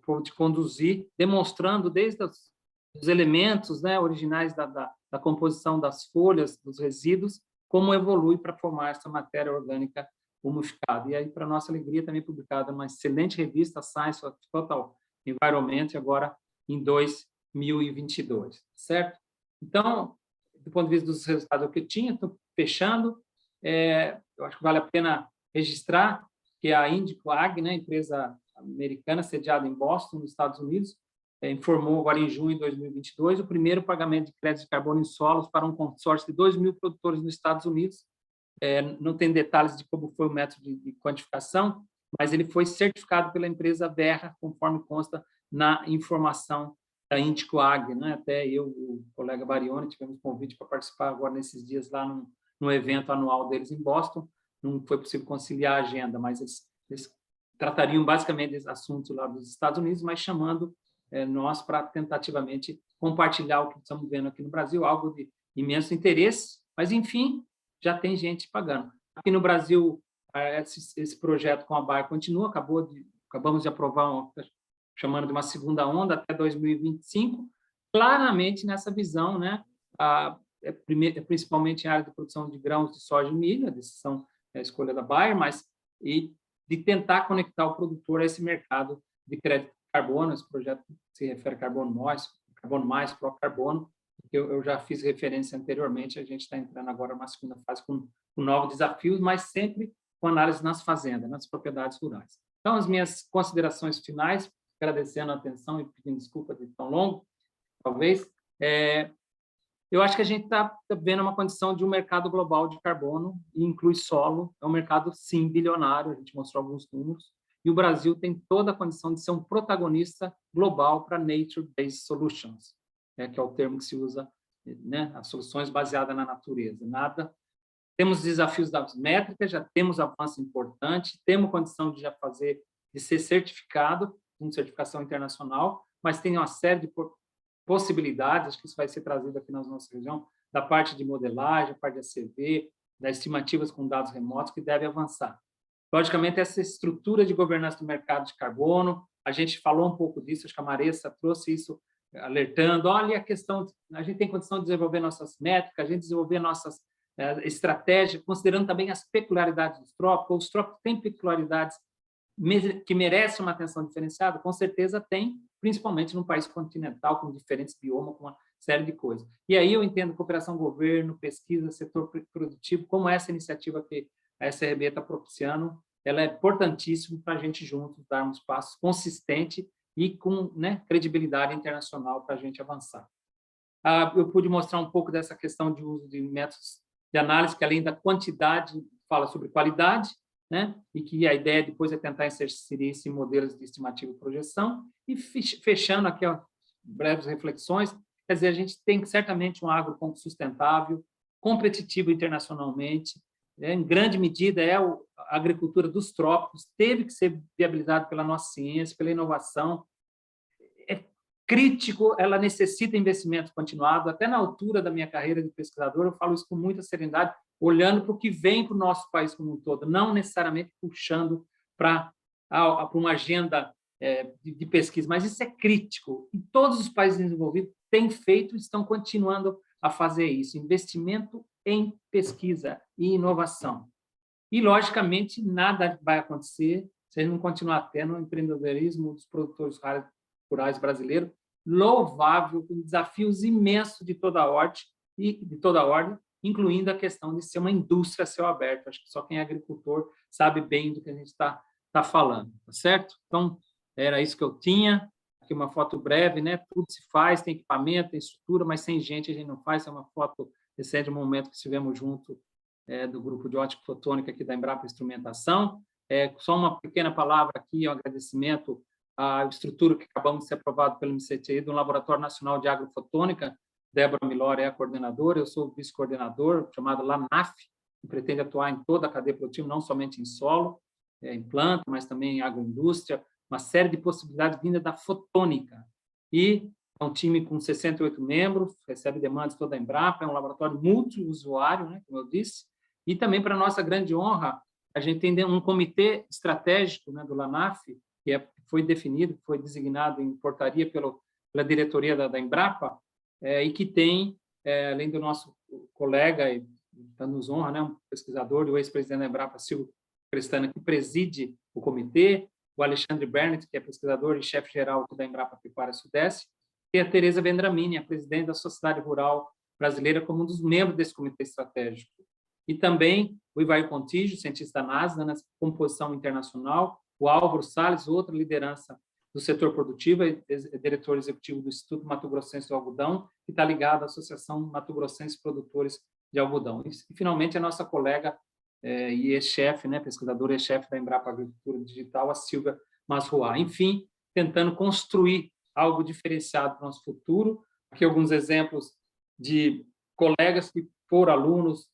pôde conduzir, demonstrando desde os elementos, né, originais da composição das folhas, dos resíduos, como evolui para formar essa matéria orgânica umidificada. E aí, para nossa alegria, também publicada numa excelente revista, Science of Total Environment, agora em 2022, certo? Então, do ponto de vista dos resultados que eu tinha, estou fechando, eu acho que vale a pena registrar que a Indico Ag, né, empresa americana sediada em Boston, nos Estados Unidos, informou agora em junho de 2022 o primeiro pagamento de crédito de carbono em solos para um consórcio de 2.000 produtores nos Estados Unidos. Não tem detalhes de como foi o método de quantificação, mas ele foi certificado pela empresa Verra, conforme consta na informação da Indico Ag, né? Até eu, o colega Barione, tivemos convite para participar agora nesses dias lá no evento anual deles em Boston. Não foi possível conciliar a agenda, mas eles tratariam basicamente desses assuntos lá dos Estados Unidos, mas chamando nós para tentativamente compartilhar o que estamos vendo aqui no Brasil, algo de imenso interesse, mas, enfim, já tem gente pagando. Aqui no Brasil, esse projeto com a Bayer continua, acabamos de aprovar, chamando de uma segunda onda até 2025, claramente nessa visão, né, principalmente em área de produção de grãos de soja e milho, a decisão é a escolha da Bayer, mas de tentar conectar o produtor a esse mercado de crédito de carbono. Esse projeto se refere a carbono mais, pró-carbono, que eu já fiz referência anteriormente. A gente está entrando agora numa segunda fase com novos desafios, mas sempre com análise nas fazendas, nas propriedades rurais. Então, as minhas considerações finais, agradecendo a atenção e pedindo desculpa de tão longo, talvez, eu acho que a gente está vendo uma condição de um mercado global de carbono, e inclui solo. É um mercado, sim, bilionário, a gente mostrou alguns números, e o Brasil tem toda a condição de ser um protagonista global para Nature-Based Solutions, que é o termo que se usa, né, as soluções baseadas na natureza. Temos desafios das métricas, já temos avanço importante, temos condição de ser certificado, com certificação internacional, mas tem uma série de possibilidades, acho que isso vai ser trazido aqui na nossa região, da parte de modelagem, da parte de ACV, das estimativas com dados remotos, que deve avançar. Logicamente, essa estrutura de governança do mercado de carbono, a gente falou um pouco disso, acho que a Maressa trouxe isso, alertando, olha a questão, a gente tem condição de desenvolver nossas métricas, a gente desenvolver nossas estratégias, considerando também as peculiaridades dos trópicos. Os trópicos têm peculiaridades que merecem uma atenção diferenciada? Com certeza tem, principalmente num país continental, com diferentes biomas, com uma série de coisas. E aí eu entendo cooperação governo, pesquisa, setor produtivo, como essa iniciativa que a SRB está propiciando, ela é importantíssima para a gente juntos darmos passos consistentes e com, né, credibilidade internacional para a gente avançar. Eu pude mostrar um pouco dessa questão de uso de métodos de análise, que além da quantidade, fala sobre qualidade, né? E que a ideia depois é tentar inserir isso em modelos de estimativa e projeção. E fechando aqui, breves reflexões, quer dizer, a gente tem certamente um agro sustentável, competitivo internacionalmente, em grande medida, a agricultura dos trópicos, teve que ser viabilizada pela nossa ciência, pela inovação. É crítico, ela necessita investimento continuado. Até na altura da minha carreira de pesquisador, eu falo isso com muita serenidade, olhando para o que vem para o nosso país como um todo, não necessariamente puxando para uma agenda de pesquisa, mas isso é crítico. E todos os países desenvolvidos têm feito e estão continuando a fazer isso, investimento em pesquisa e inovação. E, logicamente, nada vai acontecer se a gente não continuar tendo o empreendedorismo dos produtores rurais brasileiros, louvável, com desafios imensos de toda ordem, incluindo a questão de ser uma indústria a céu aberto. Acho que só quem é agricultor sabe bem do que a gente está falando, tá certo? Então, era isso que eu tinha. Aqui uma foto breve, né? Tudo se faz, tem equipamento, tem estrutura, mas sem gente a gente não faz. É uma foto recente, um momento que estivemos junto do grupo de ótica fotônica aqui da Embrapa Instrumentação. Só uma pequena palavra aqui, um agradecimento à estrutura que acabamos de ser aprovado pelo MCTI, do Laboratório Nacional de Agrofotônica. Débora Milor é a coordenadora, eu sou o vice-coordenador, chamado LANAF, que pretende atuar em toda a cadeia produtiva, não somente em solo, em planta, mas também em agroindústria, uma série de possibilidades vindas da fotônica. E é um time com 68 membros, recebe demandas toda a Embrapa, é um laboratório multiusuário, né, como eu disse, e também, para nossa grande honra, a gente tem um comitê estratégico, né, do LANAF, que foi definido, foi designado em portaria pela diretoria da Embrapa, e que tem, além do nosso colega, e nos honra, né, um pesquisador e o ex-presidente da Embrapa, Silvio Crestana, que preside o comitê, o Alexandre Bernett, que é pesquisador e chefe-geral da Embrapa Pecuária Sudeste, e a Tereza Vendramini, a presidente da Sociedade Rural Brasileira, como um dos membros desse comitê estratégico. E também o Ivair Contígio, cientista da NASA, na composição internacional, o Álvaro Salles, outra liderança do setor produtivo, diretor executivo do Instituto Mato Grossense do Algodão, que está ligado à Associação Mato Grossense Produtores de Algodão. E, finalmente, a nossa colega e ex-chefe, né, pesquisadora e ex-chefe da Embrapa Agricultura Digital, a Silvia Masruá. Enfim, tentando construir algo diferenciado para o nosso futuro. Aqui alguns exemplos de colegas que foram alunos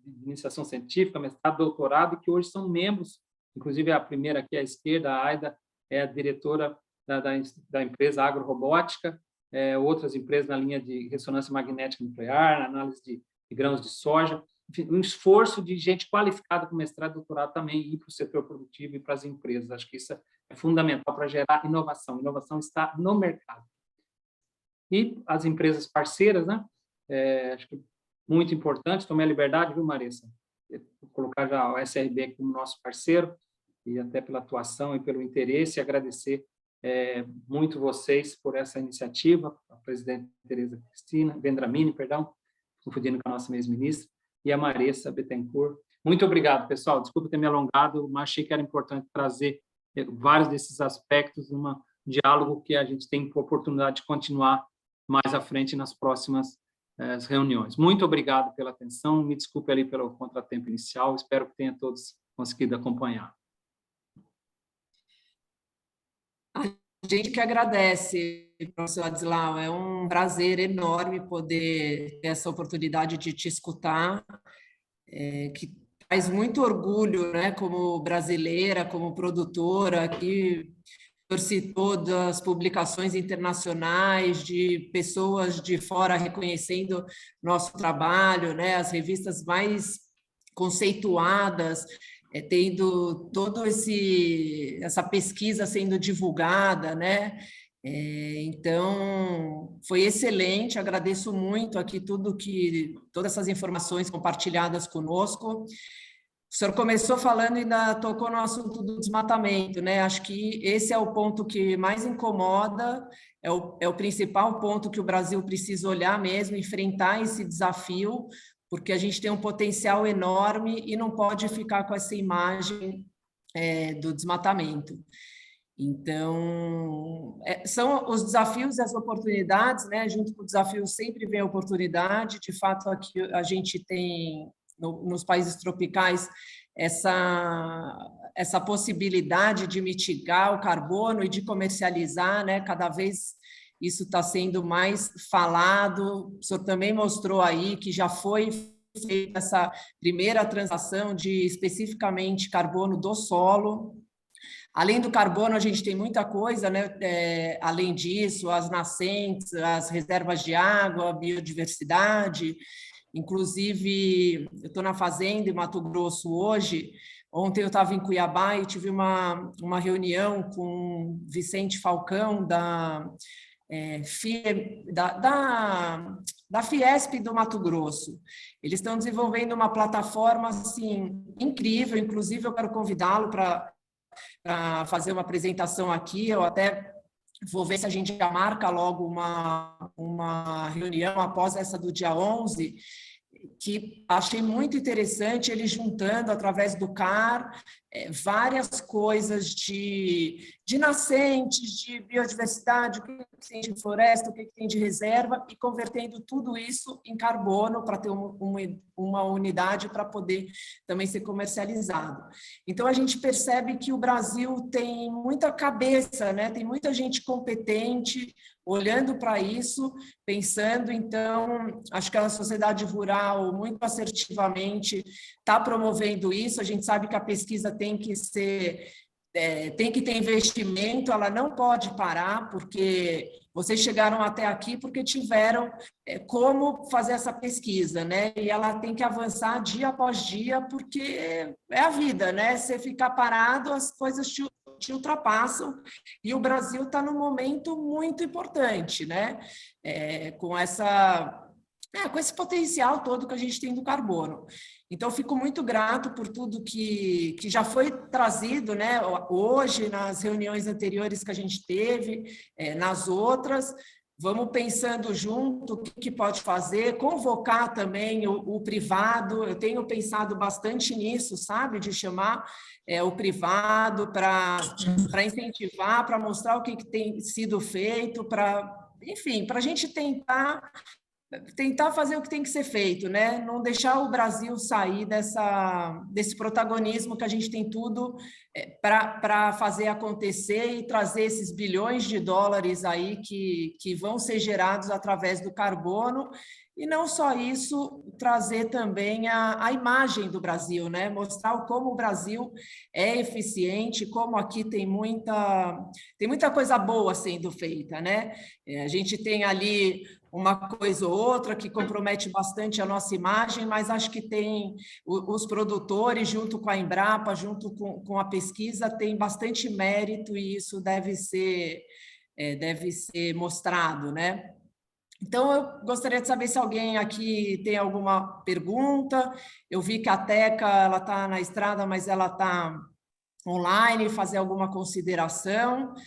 de iniciação científica, mestrado, doutorado, e que hoje são membros, inclusive a primeira aqui à esquerda, a Aida, é a diretora da empresa Agrorobótica, outras empresas na linha de ressonância magnética nuclear, análise de grãos de soja, enfim, um esforço de gente qualificada com mestrado e doutorado também ir para o setor produtivo e para as empresas. Acho que isso é fundamental para gerar inovação. Inovação está no mercado. E as empresas parceiras, né? Acho que muito importante, tomei a liberdade, viu, Marissa? Vou colocar já o SRB como nosso parceiro, e até pela atuação e pelo interesse, e agradecer muito vocês por essa iniciativa, a presidente Tereza Vendramini, confundindo com a nossa ex-ministra, e a Marissa Bettencourt. Muito obrigado, pessoal. Desculpa ter me alongado, mas achei que era importante trazer vários desses aspectos num diálogo que a gente tem oportunidade de continuar mais à frente nas próximas reuniões. Muito obrigado pela atenção, me desculpe ali pelo contratempo inicial, espero que tenham todos conseguido acompanhar.
A gente que agradece, professor Ladislau, é um prazer enorme poder ter essa oportunidade de te escutar, que traz muito orgulho, né, como brasileira, como produtora, que citou das publicações internacionais, de pessoas de fora reconhecendo nosso trabalho, né, as revistas mais conceituadas, tendo toda essa pesquisa sendo divulgada, né? Então, foi excelente, agradeço muito aqui todas essas informações compartilhadas conosco. O senhor começou falando e ainda tocou no assunto do desmatamento, né? Acho que esse é o ponto que mais incomoda, é o principal ponto que o Brasil precisa olhar mesmo, enfrentar esse desafio, porque a gente tem um potencial enorme e não pode ficar com essa imagem do desmatamento. Então, são os desafios e as oportunidades, né? Junto com o desafio sempre vem a oportunidade. De fato, aqui a gente tem, nos países tropicais, essa possibilidade de mitigar o carbono e de comercializar, né? Cada vez isso está sendo mais falado. O senhor também mostrou aí que já foi feito essa primeira transação de especificamente carbono do solo. Além do carbono, a gente tem muita coisa, né? Além disso, as nascentes, as reservas de água, a biodiversidade. Inclusive, eu estou na fazenda em Mato Grosso hoje. Ontem eu estava em Cuiabá e tive uma reunião com Vicente Falcão, da Fiesp do Mato Grosso. Eles estão desenvolvendo uma plataforma assim, incrível, inclusive eu quero convidá-lo para fazer uma apresentação aqui, eu até vou ver se a gente já marca logo uma reunião após essa do dia 11, que achei muito interessante ele juntando, através do CAR, várias coisas de nascentes, de biodiversidade, o que tem de floresta, o que tem de reserva, e convertendo tudo isso em carbono para ter uma unidade para poder também ser comercializado. Então, a gente percebe que o Brasil tem muita cabeça, né? Tem muita gente competente, olhando para isso, pensando. Então, acho que a sociedade rural, muito assertivamente, está promovendo isso. A gente sabe que a pesquisa tem que ter investimento, ela não pode parar, porque vocês chegaram até aqui porque tiveram como fazer essa pesquisa, né? E ela tem que avançar dia após dia, porque é a vida, né? Se ficar parado, as coisas te ultrapassam, e o Brasil está num momento muito importante, né? Com esse potencial todo que a gente tem do carbono. Então, fico muito grato por tudo que já foi trazido, né, hoje, nas reuniões anteriores que a gente teve, nas outras. Vamos pensando junto o que pode fazer, convocar também o privado. Eu tenho pensado bastante nisso, sabe, de chamar o privado para incentivar, para mostrar o que tem sido feito, enfim, para a gente tentar fazer o que tem que ser feito, né? Não deixar o Brasil sair desse protagonismo que a gente tem tudo para fazer acontecer e trazer esses bilhões de dólares aí que vão ser gerados através do carbono. E não só isso, trazer também a imagem do Brasil, né? Mostrar como o Brasil é eficiente, como aqui tem muita coisa boa sendo feita, né? A gente tem ali uma coisa ou outra que compromete bastante a nossa imagem, mas acho que tem os produtores, junto com a Embrapa, junto com a pesquisa, tem bastante mérito, e isso deve ser mostrado, né? Então, eu gostaria de saber se alguém aqui tem alguma pergunta. Eu vi que a Teca está na estrada, mas ela está online, fazer alguma consideração. Acho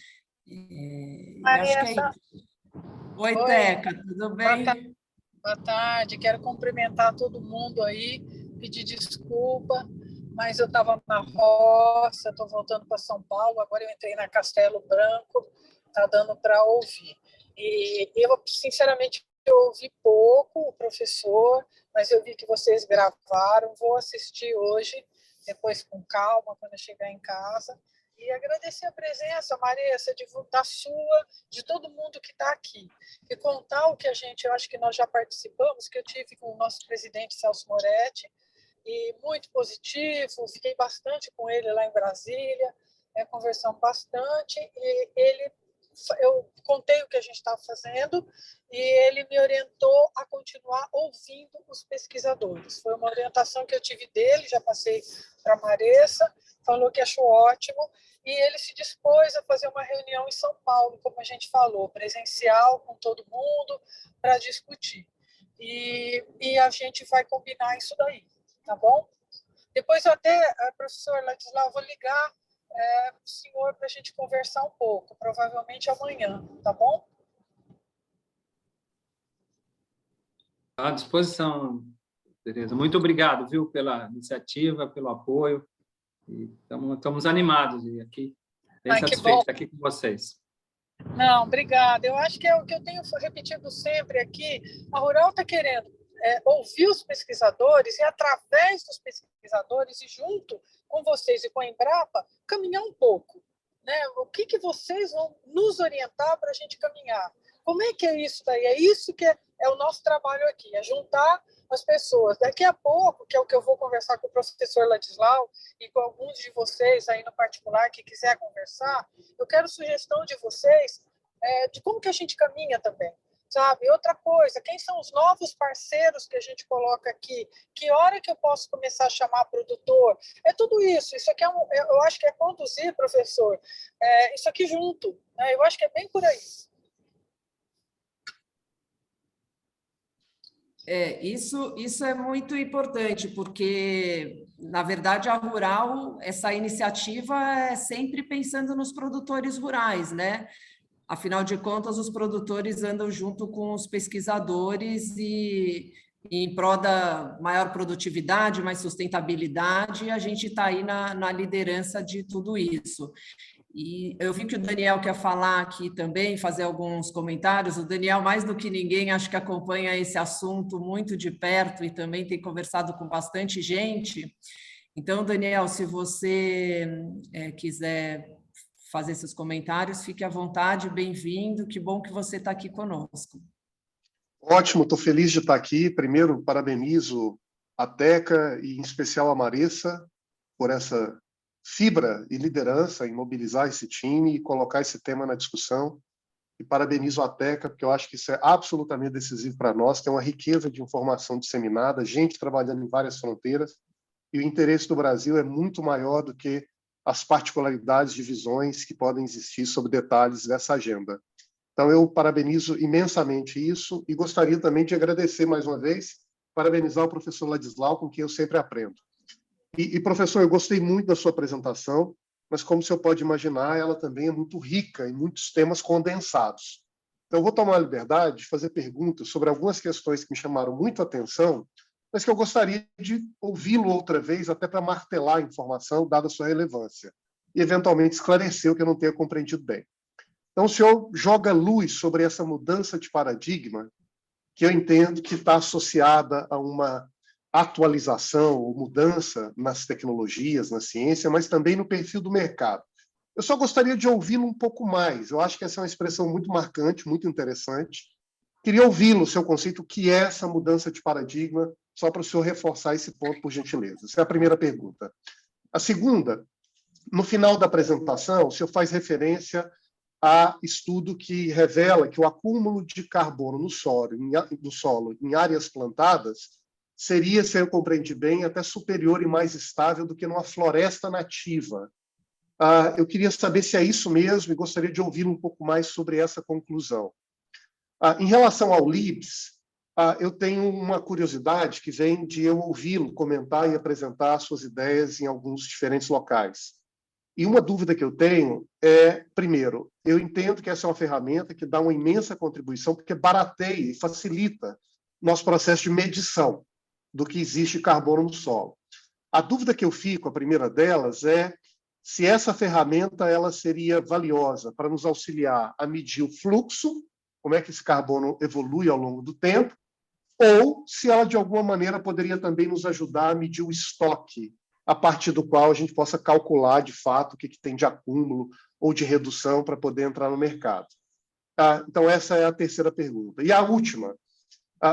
que é isso. Oi, Teca, tudo bem?
Boa tarde, quero cumprimentar todo mundo aí, pedir desculpa, mas eu estava na roça, estou voltando para São Paulo, agora eu entrei na Castelo Branco, está dando para ouvir. E eu, sinceramente, eu ouvi pouco o professor, mas eu vi que vocês gravaram, vou assistir hoje, depois com calma, quando eu chegar em casa. E agradecer a presença, Marissa, da sua, de todo mundo que está aqui. E contar o que eu acho que nós já participamos, que eu tive com o nosso presidente Celso Moretti, e muito positivo, fiquei bastante com ele lá em Brasília, conversamos bastante, e eu contei o que a gente estava fazendo, e ele me orientou a continuar ouvindo os pesquisadores. Foi uma orientação que eu tive dele, já passei para a Marissa, falou que achou ótimo, e ele se dispôs a fazer uma reunião em São Paulo, como a gente falou, presencial, com todo mundo, para discutir. E a gente vai combinar isso daí, tá bom? Depois eu até, professor Ladislau, vou ligar para o senhor para a gente conversar um pouco, provavelmente amanhã, tá bom?
À disposição, Tereza. Muito obrigado, viu, pela iniciativa, pelo apoio. Estamos animados e aqui, bem satisfeitos de estar aqui com vocês.
Não, obrigada. Eu acho que é o que eu tenho repetido sempre aqui. A Rural está querendo ouvir os pesquisadores e, através dos pesquisadores e junto com vocês e com a Embrapa, caminhar um pouco, né? O que vocês vão nos orientar para a gente caminhar? Como é que é isso daí? É isso que é o nosso trabalho aqui, é juntar as pessoas. Daqui a pouco, que é o que eu vou conversar com o professor Ladislau e com alguns de vocês aí no particular que quiser conversar, eu quero sugestão de vocês de como que a gente caminha também. Sabe? Outra coisa, quem são os novos parceiros que a gente coloca aqui? Que hora que eu posso começar a chamar produtor? É tudo isso. Isso aqui eu acho que é conduzir, professor, isso aqui junto. Né? Eu acho que é bem por aí.
Isso é muito importante, porque, na verdade, a Rural, essa iniciativa é sempre pensando nos produtores rurais, né? Afinal de contas, os produtores andam junto com os pesquisadores e em prol da maior produtividade, mais sustentabilidade, a gente está aí na liderança de tudo isso. E eu vi que o Daniel quer falar aqui também, fazer alguns comentários. O Daniel, mais do que ninguém, acho que acompanha esse assunto muito de perto e também tem conversado com bastante gente. Então, Daniel, se você quiser fazer seus comentários, fique à vontade, bem-vindo, que bom que você está aqui conosco.
Ótimo, estou feliz de estar aqui. Primeiro, parabenizo a Teca e, em especial, a Marissa por essa fibra e liderança em mobilizar esse time e colocar esse tema na discussão. E parabenizo a Teca, porque eu acho que isso é absolutamente decisivo para nós. Tem uma riqueza de informação disseminada, gente trabalhando em várias fronteiras, e o interesse do Brasil é muito maior do que as particularidades de visões que podem existir sobre detalhes dessa agenda. Então, eu parabenizo imensamente isso e gostaria também de agradecer mais uma vez, parabenizar o professor Ladislau, com quem eu sempre aprendo. E, professor, eu gostei muito da sua apresentação, mas, como o senhor pode imaginar, ela também é muito rica em muitos temas condensados. Então, eu vou tomar a liberdade de fazer perguntas sobre algumas questões que me chamaram muito a atenção, mas que eu gostaria de ouvi-lo outra vez, até para martelar a informação, dada a sua relevância, e, eventualmente, esclarecer o que eu não tenha compreendido bem. Então, o senhor joga luz sobre essa mudança de paradigma, que eu entendo que está associada a uma atualização ou mudança nas tecnologias, na ciência, mas também no perfil do mercado. Eu só gostaria de ouvi-lo um pouco mais. Eu acho que essa é uma expressão muito marcante, muito interessante. Queria ouvi-lo, o seu conceito, o que é essa mudança de paradigma, só para o senhor reforçar esse ponto, por gentileza. Essa é a primeira pergunta. A segunda, no final da apresentação, o senhor faz referência a estudo que revela que o acúmulo de carbono no solo em áreas plantadas seria, se eu compreendi bem, até superior e mais estável do que numa floresta nativa. Eu queria saber se é isso mesmo e gostaria de ouvir um pouco mais sobre essa conclusão. Em relação ao LIBS, eu tenho uma curiosidade que vem de eu ouvi-lo comentar e apresentar suas ideias em alguns diferentes locais. E uma dúvida que eu tenho é, primeiro, eu entendo que essa é uma ferramenta que dá uma imensa contribuição, porque barateia e facilita nosso processo de medição do que existe carbono no solo. A dúvida que eu fico, a primeira delas, é se essa ferramenta ela seria valiosa para nos auxiliar a medir o fluxo, como é que esse carbono evolui ao longo do tempo, ou se ela, de alguma maneira, poderia também nos ajudar a medir o estoque, a partir do qual a gente possa calcular, de fato, o que tem de acúmulo ou de redução para poder entrar no mercado. Então, essa é a terceira pergunta. E a última,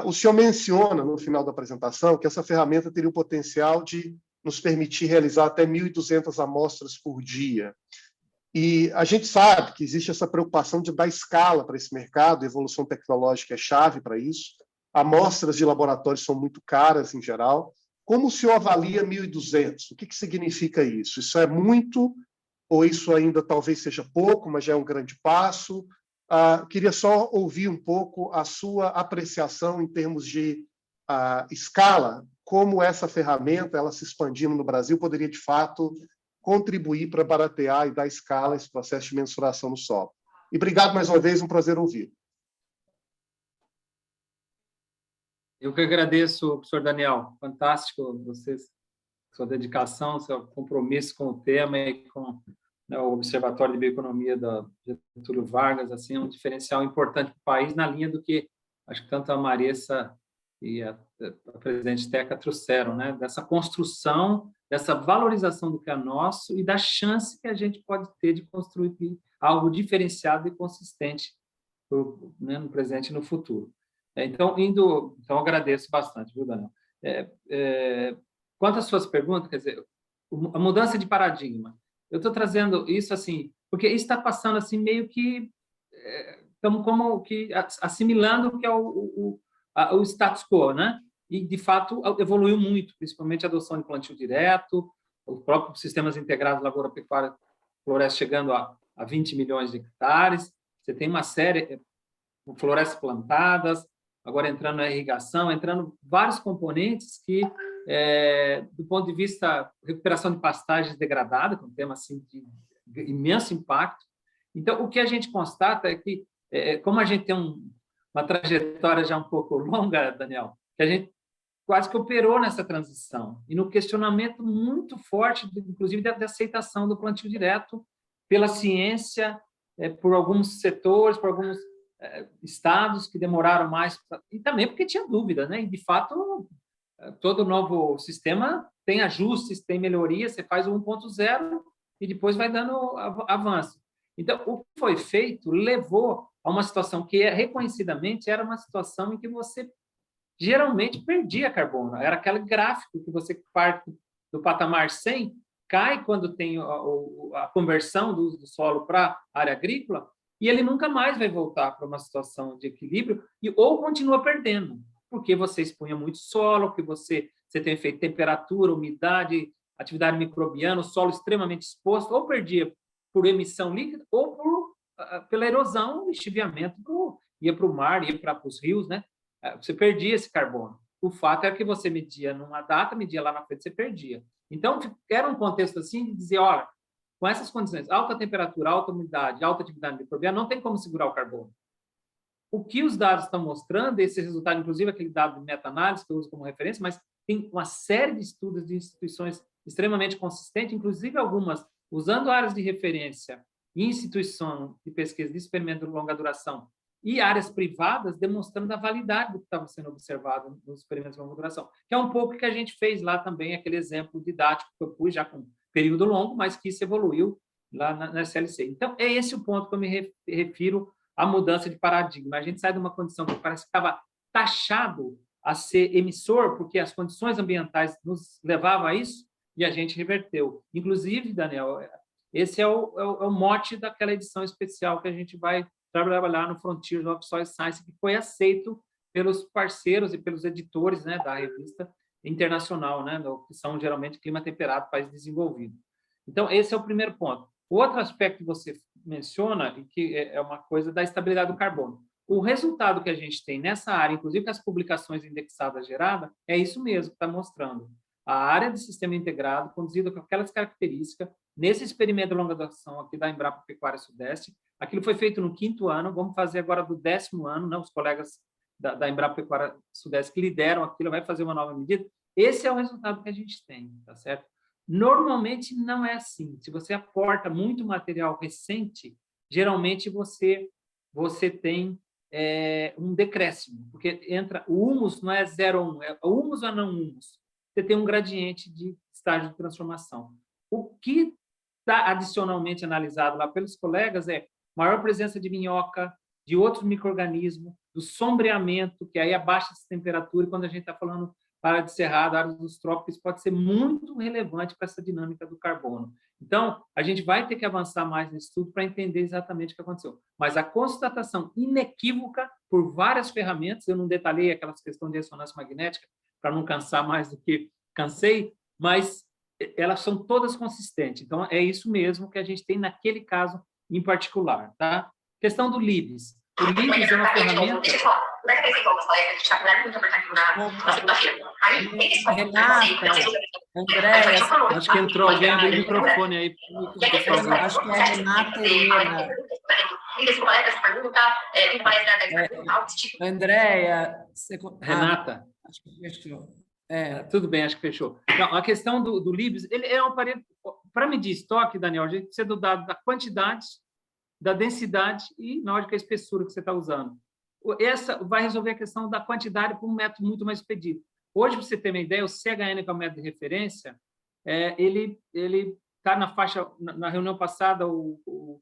o senhor menciona, no final da apresentação, que essa ferramenta teria o potencial de nos permitir realizar até 1.200 amostras por dia. E a gente sabe que existe essa preocupação de dar escala para esse mercado, a evolução tecnológica é chave para isso, amostras de laboratórios são muito caras, em geral. Como o senhor avalia 1.200? O que significa isso? Isso é muito ou isso ainda talvez seja pouco, mas já é um grande passo? Queria só ouvir um pouco a sua apreciação em termos de escala, como essa ferramenta, ela se expandindo no Brasil, poderia, de fato, contribuir para baratear e dar escala a esse processo de mensuração no solo. E obrigado mais uma vez, um prazer ouvir.
Eu que agradeço, professor Daniel. Fantástico sua dedicação, seu compromisso com o tema e com o Observatório de Bioeconomia da Getúlio Vargas, assim, um diferencial importante para o país, na linha do que acho que tanto a Marissa e a presidente Teca trouxeram, né? Dessa construção, dessa valorização do que é nosso e da chance que a gente pode ter de construir algo diferenciado e consistente no presente e no futuro. Então, agradeço bastante, viu, Daniel? Quanto às suas perguntas, quer dizer, a mudança de paradigma, eu estou trazendo isso assim, porque isso está passando assim meio que estamos como que assimilando o que é o status quo, né? E, de fato, evoluiu muito, principalmente a adoção de plantio direto, os próprios sistemas integrados lavoura-pecuária floresta chegando a 20 milhões de hectares, você tem uma série de florestas plantadas, agora entrando na irrigação, entrando vários componentes que, do ponto de vista recuperação de pastagens degradadas, que é um tema assim, de imenso impacto. Então, o que a gente constata é que, como a gente tem uma trajetória já um pouco longa, Daniel, que a gente quase que operou nessa transição, e no questionamento muito forte, inclusive, da aceitação do plantio direto pela ciência, por alguns setores, por alguns estados que demoraram mais, e também porque tinha dúvida, né? E, de fato, todo novo sistema tem ajustes, tem melhorias, você faz o 1.0 e depois vai dando avanço. Então, o que foi feito levou a uma situação que, reconhecidamente, era uma situação em que você geralmente perdia carbono. Era aquele gráfico que você parte do patamar 100, cai quando tem a conversão do solo para área agrícola, e ele nunca mais vai voltar para uma situação de equilíbrio, ou continua perdendo, porque você expunha muito solo, porque você tem efeito temperatura, umidade, atividade microbiana, o solo extremamente exposto, ou perdia por emissão líquida, ou pela erosão, estiviamento, ia para o mar, ia para os rios, né? Você perdia esse carbono. O fato é que você media numa data, media lá na frente, você perdia. Então, era um contexto assim de dizer, olha, com essas condições, alta temperatura, alta umidade, alta atividade microbiana, não tem como segurar o carbono. O que os dados estão mostrando, esse resultado, inclusive aquele dado de meta-análise que eu uso como referência, mas tem uma série de estudos de instituições extremamente consistentes, inclusive algumas usando áreas de referência e instituição de pesquisa de experimento de longa duração e áreas privadas, demonstrando a validade do que estava sendo observado nos experimentos de longa duração, que é um pouco que a gente fez lá também, aquele exemplo didático que eu pus já com período longo, mas que isso evoluiu lá na SLC. Então, é esse o ponto que eu me refiro à mudança de paradigma. A gente sai de uma condição que parece que estava taxado a ser emissor, porque as condições ambientais nos levavam a isso, e a gente reverteu. Inclusive, Daniel, esse é o mote daquela edição especial que a gente vai trabalhar no Frontiers of Soil Science, que foi aceito pelos parceiros e pelos editores, né, da revista internacional, né, que são geralmente clima temperado, país desenvolvido. Então, esse é o primeiro ponto. O outro aspecto que você menciona, e que é uma coisa da estabilidade do carbono. O resultado que a gente tem nessa área, inclusive com as publicações indexadas geradas, é isso mesmo que está mostrando. A área de sistema integrado, conduzida com aquelas características, nesse experimento de longa duração aqui da Embrapa Pecuária Sudeste, aquilo foi feito no 5º ano, vamos fazer agora do 10º ano, né? Os colegas da Embrapa Pecuária Sudeste que lideram aquilo, vai fazer uma nova medida. Esse é o resultado que a gente tem, tá certo? Normalmente não é assim. Se você aporta muito material recente, geralmente você tem um decréscimo, porque entra o humus, não é 0 a 1, é humus ou não humus. Você tem um gradiente de estágio de transformação. O que está adicionalmente analisado lá pelos colegas é maior presença de minhoca, de outros micro-organismos, do sombreamento, que aí abaixa essa temperatura, e quando a gente está falando área de cerrado, área dos trópicos, pode ser muito relevante para essa dinâmica do carbono. Então, a gente vai ter que avançar mais nesse estudo para entender exatamente o que aconteceu. Mas a constatação inequívoca por várias ferramentas, eu não detalhei aquelas questões de ressonância magnética, para não cansar mais do que cansei, mas elas são todas consistentes. Então, é isso mesmo que a gente tem naquele caso em particular. Tá? Questão do LIBS. O LIBS é uma ferramenta...
Renata, Andréia,
acho que entrou alguém do microfone aí.
Acho que é a Renata Helena. Andréia,
Renata.
Acho que fechou.
Tudo bem, acho que fechou. Não, a questão do LIBS, ele é um aparelho... Para medir estoque, Daniel, a gente precisa do dado da quantidade, da densidade e, na hora, da espessura que você está usando. Essa vai resolver a questão da quantidade por um método muito mais expedito. Hoje, para você ter uma ideia, o CHN, que é o método de referência, ele está na faixa... Na reunião passada, o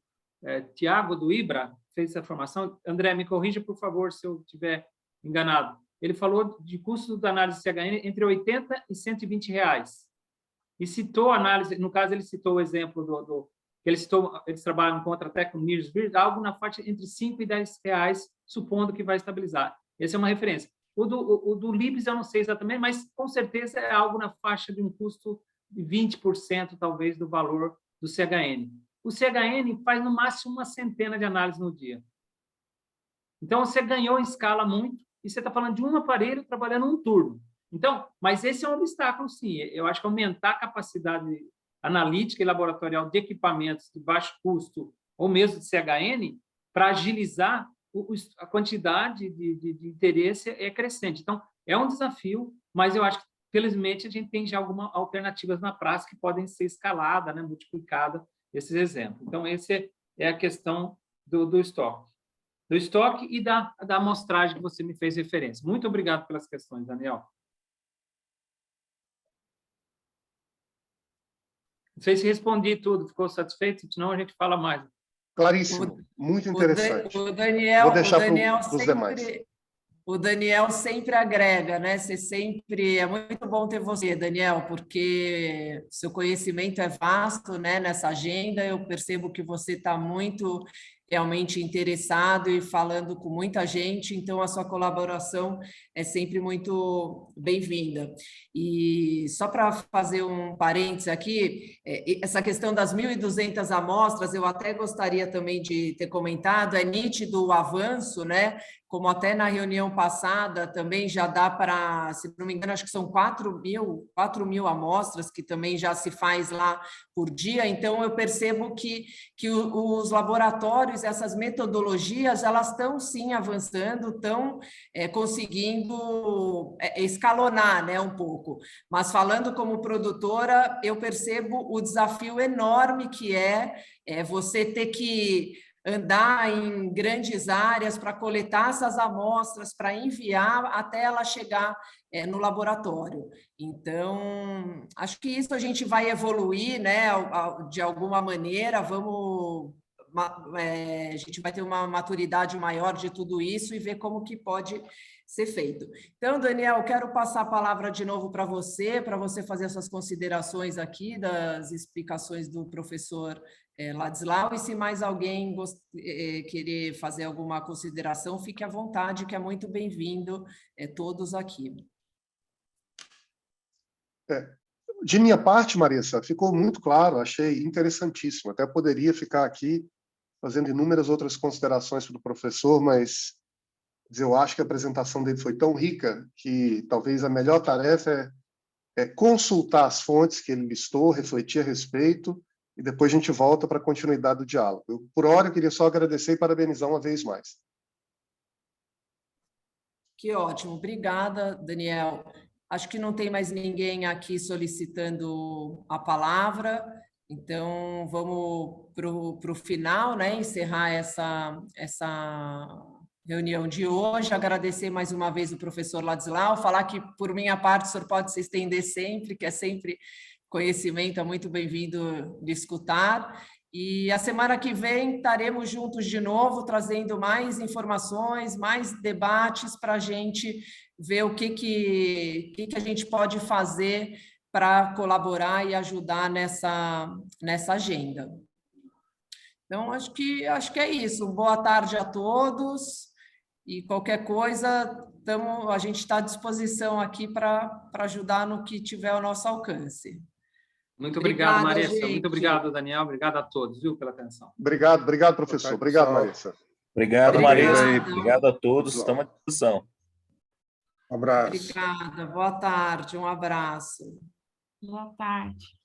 Tiago, do IBRA, fez essa formação. André, me corrija, por favor, se eu estiver enganado. Ele falou de custo da análise CHN entre R$80 e R$120. E citou a análise, no caso, ele citou o exemplo eles trabalham contra a Tecnomírios, algo na faixa entre R$5 e R$10, supondo que vai estabilizar. Essa é uma referência. O do Libs eu não sei exatamente, mas com certeza é algo na faixa de um custo de 20%, talvez, do valor do CHN. O CHN faz, no máximo, uma centena de análises no dia. Então, você ganhou em escala muito, e você está falando de um aparelho trabalhando um turno. Então, mas esse é um obstáculo, sim. Eu acho que aumentar a capacidade analítica e laboratorial de equipamentos de baixo custo, ou mesmo de CHN, para agilizar a quantidade de interesse é crescente. Então, é um desafio, mas eu acho que, felizmente, a gente tem já algumas alternativas na prática que podem ser escaladas, né, multiplicadas, esses exemplos. Então, essa é a questão do estoque. Do estoque e da amostragem que você me fez referência. Muito obrigado pelas questões, Daniel. Não sei se respondi tudo, ficou satisfeito? Senão a gente fala mais.
Claríssimo, muito interessante.
O Daniel,
vou deixar para os demais.
O Daniel sempre agrega, né? Você sempre é muito bom ter você, Daniel, porque seu conhecimento é vasto, né? Nessa agenda, eu percebo que você está muito realmente interessado e falando com muita gente, então a sua colaboração é sempre muito bem-vinda. E só para fazer um parênteses aqui, essa questão das 1.200 amostras, eu até gostaria também de ter comentado, é nítido o avanço, né? Como até na reunião passada também já dá para, se não me engano, acho que são 4.000 amostras que também já se faz lá por dia. Então, eu percebo que os laboratórios, essas metodologias, elas estão sim avançando, estão conseguindo escalonar, né, um pouco. Mas falando como produtora, eu percebo o desafio enorme que é você ter que andar em grandes áreas para coletar essas amostras, para enviar até ela chegar no laboratório. Então, acho que isso a gente vai evoluir, né, de alguma maneira, a gente vai ter uma maturidade maior de tudo isso e ver como que pode ser feito. Então, Daniel, quero passar a palavra de novo para você fazer essas considerações aqui das explicações do professor Ladislau, e se mais alguém querer fazer alguma consideração, fique à vontade, que é muito bem-vindo todos aqui.
De minha parte, Marissa, ficou muito claro, achei interessantíssimo, até poderia ficar aqui fazendo inúmeras outras considerações para o professor, mas eu acho que a apresentação dele foi tão rica que talvez a melhor tarefa é consultar as fontes que ele listou, refletir a respeito, e depois a gente volta para a continuidade do diálogo. Por hora, eu queria só agradecer e parabenizar uma vez mais.
Que ótimo. Obrigada, Daniel. Acho que não tem mais ninguém aqui solicitando a palavra, então vamos para o final, né? Encerrar essa reunião de hoje. Agradecer mais uma vez o professor Ladislau, falar que, por minha parte, o senhor pode se estender sempre, que é sempre conhecimento, é muito bem-vindo de escutar. E a semana que vem estaremos juntos de novo, trazendo mais informações, mais debates para a gente ver o que a gente pode fazer para colaborar e ajudar nessa agenda. Então, acho que é isso. Boa tarde a todos e qualquer coisa, a gente está à disposição aqui para ajudar no que tiver ao nosso alcance.
Muito obrigado,
Obrigada,
Marissa.
gente.
Muito obrigado, Daniel. Obrigado a todos, viu, pela atenção.
Obrigado, professor. Obrigado, Marissa.
Obrigado, Marissa. Obrigado a todos. Estamos à disposição.
Um abraço.
Obrigada. Boa tarde. Um abraço.
Boa tarde.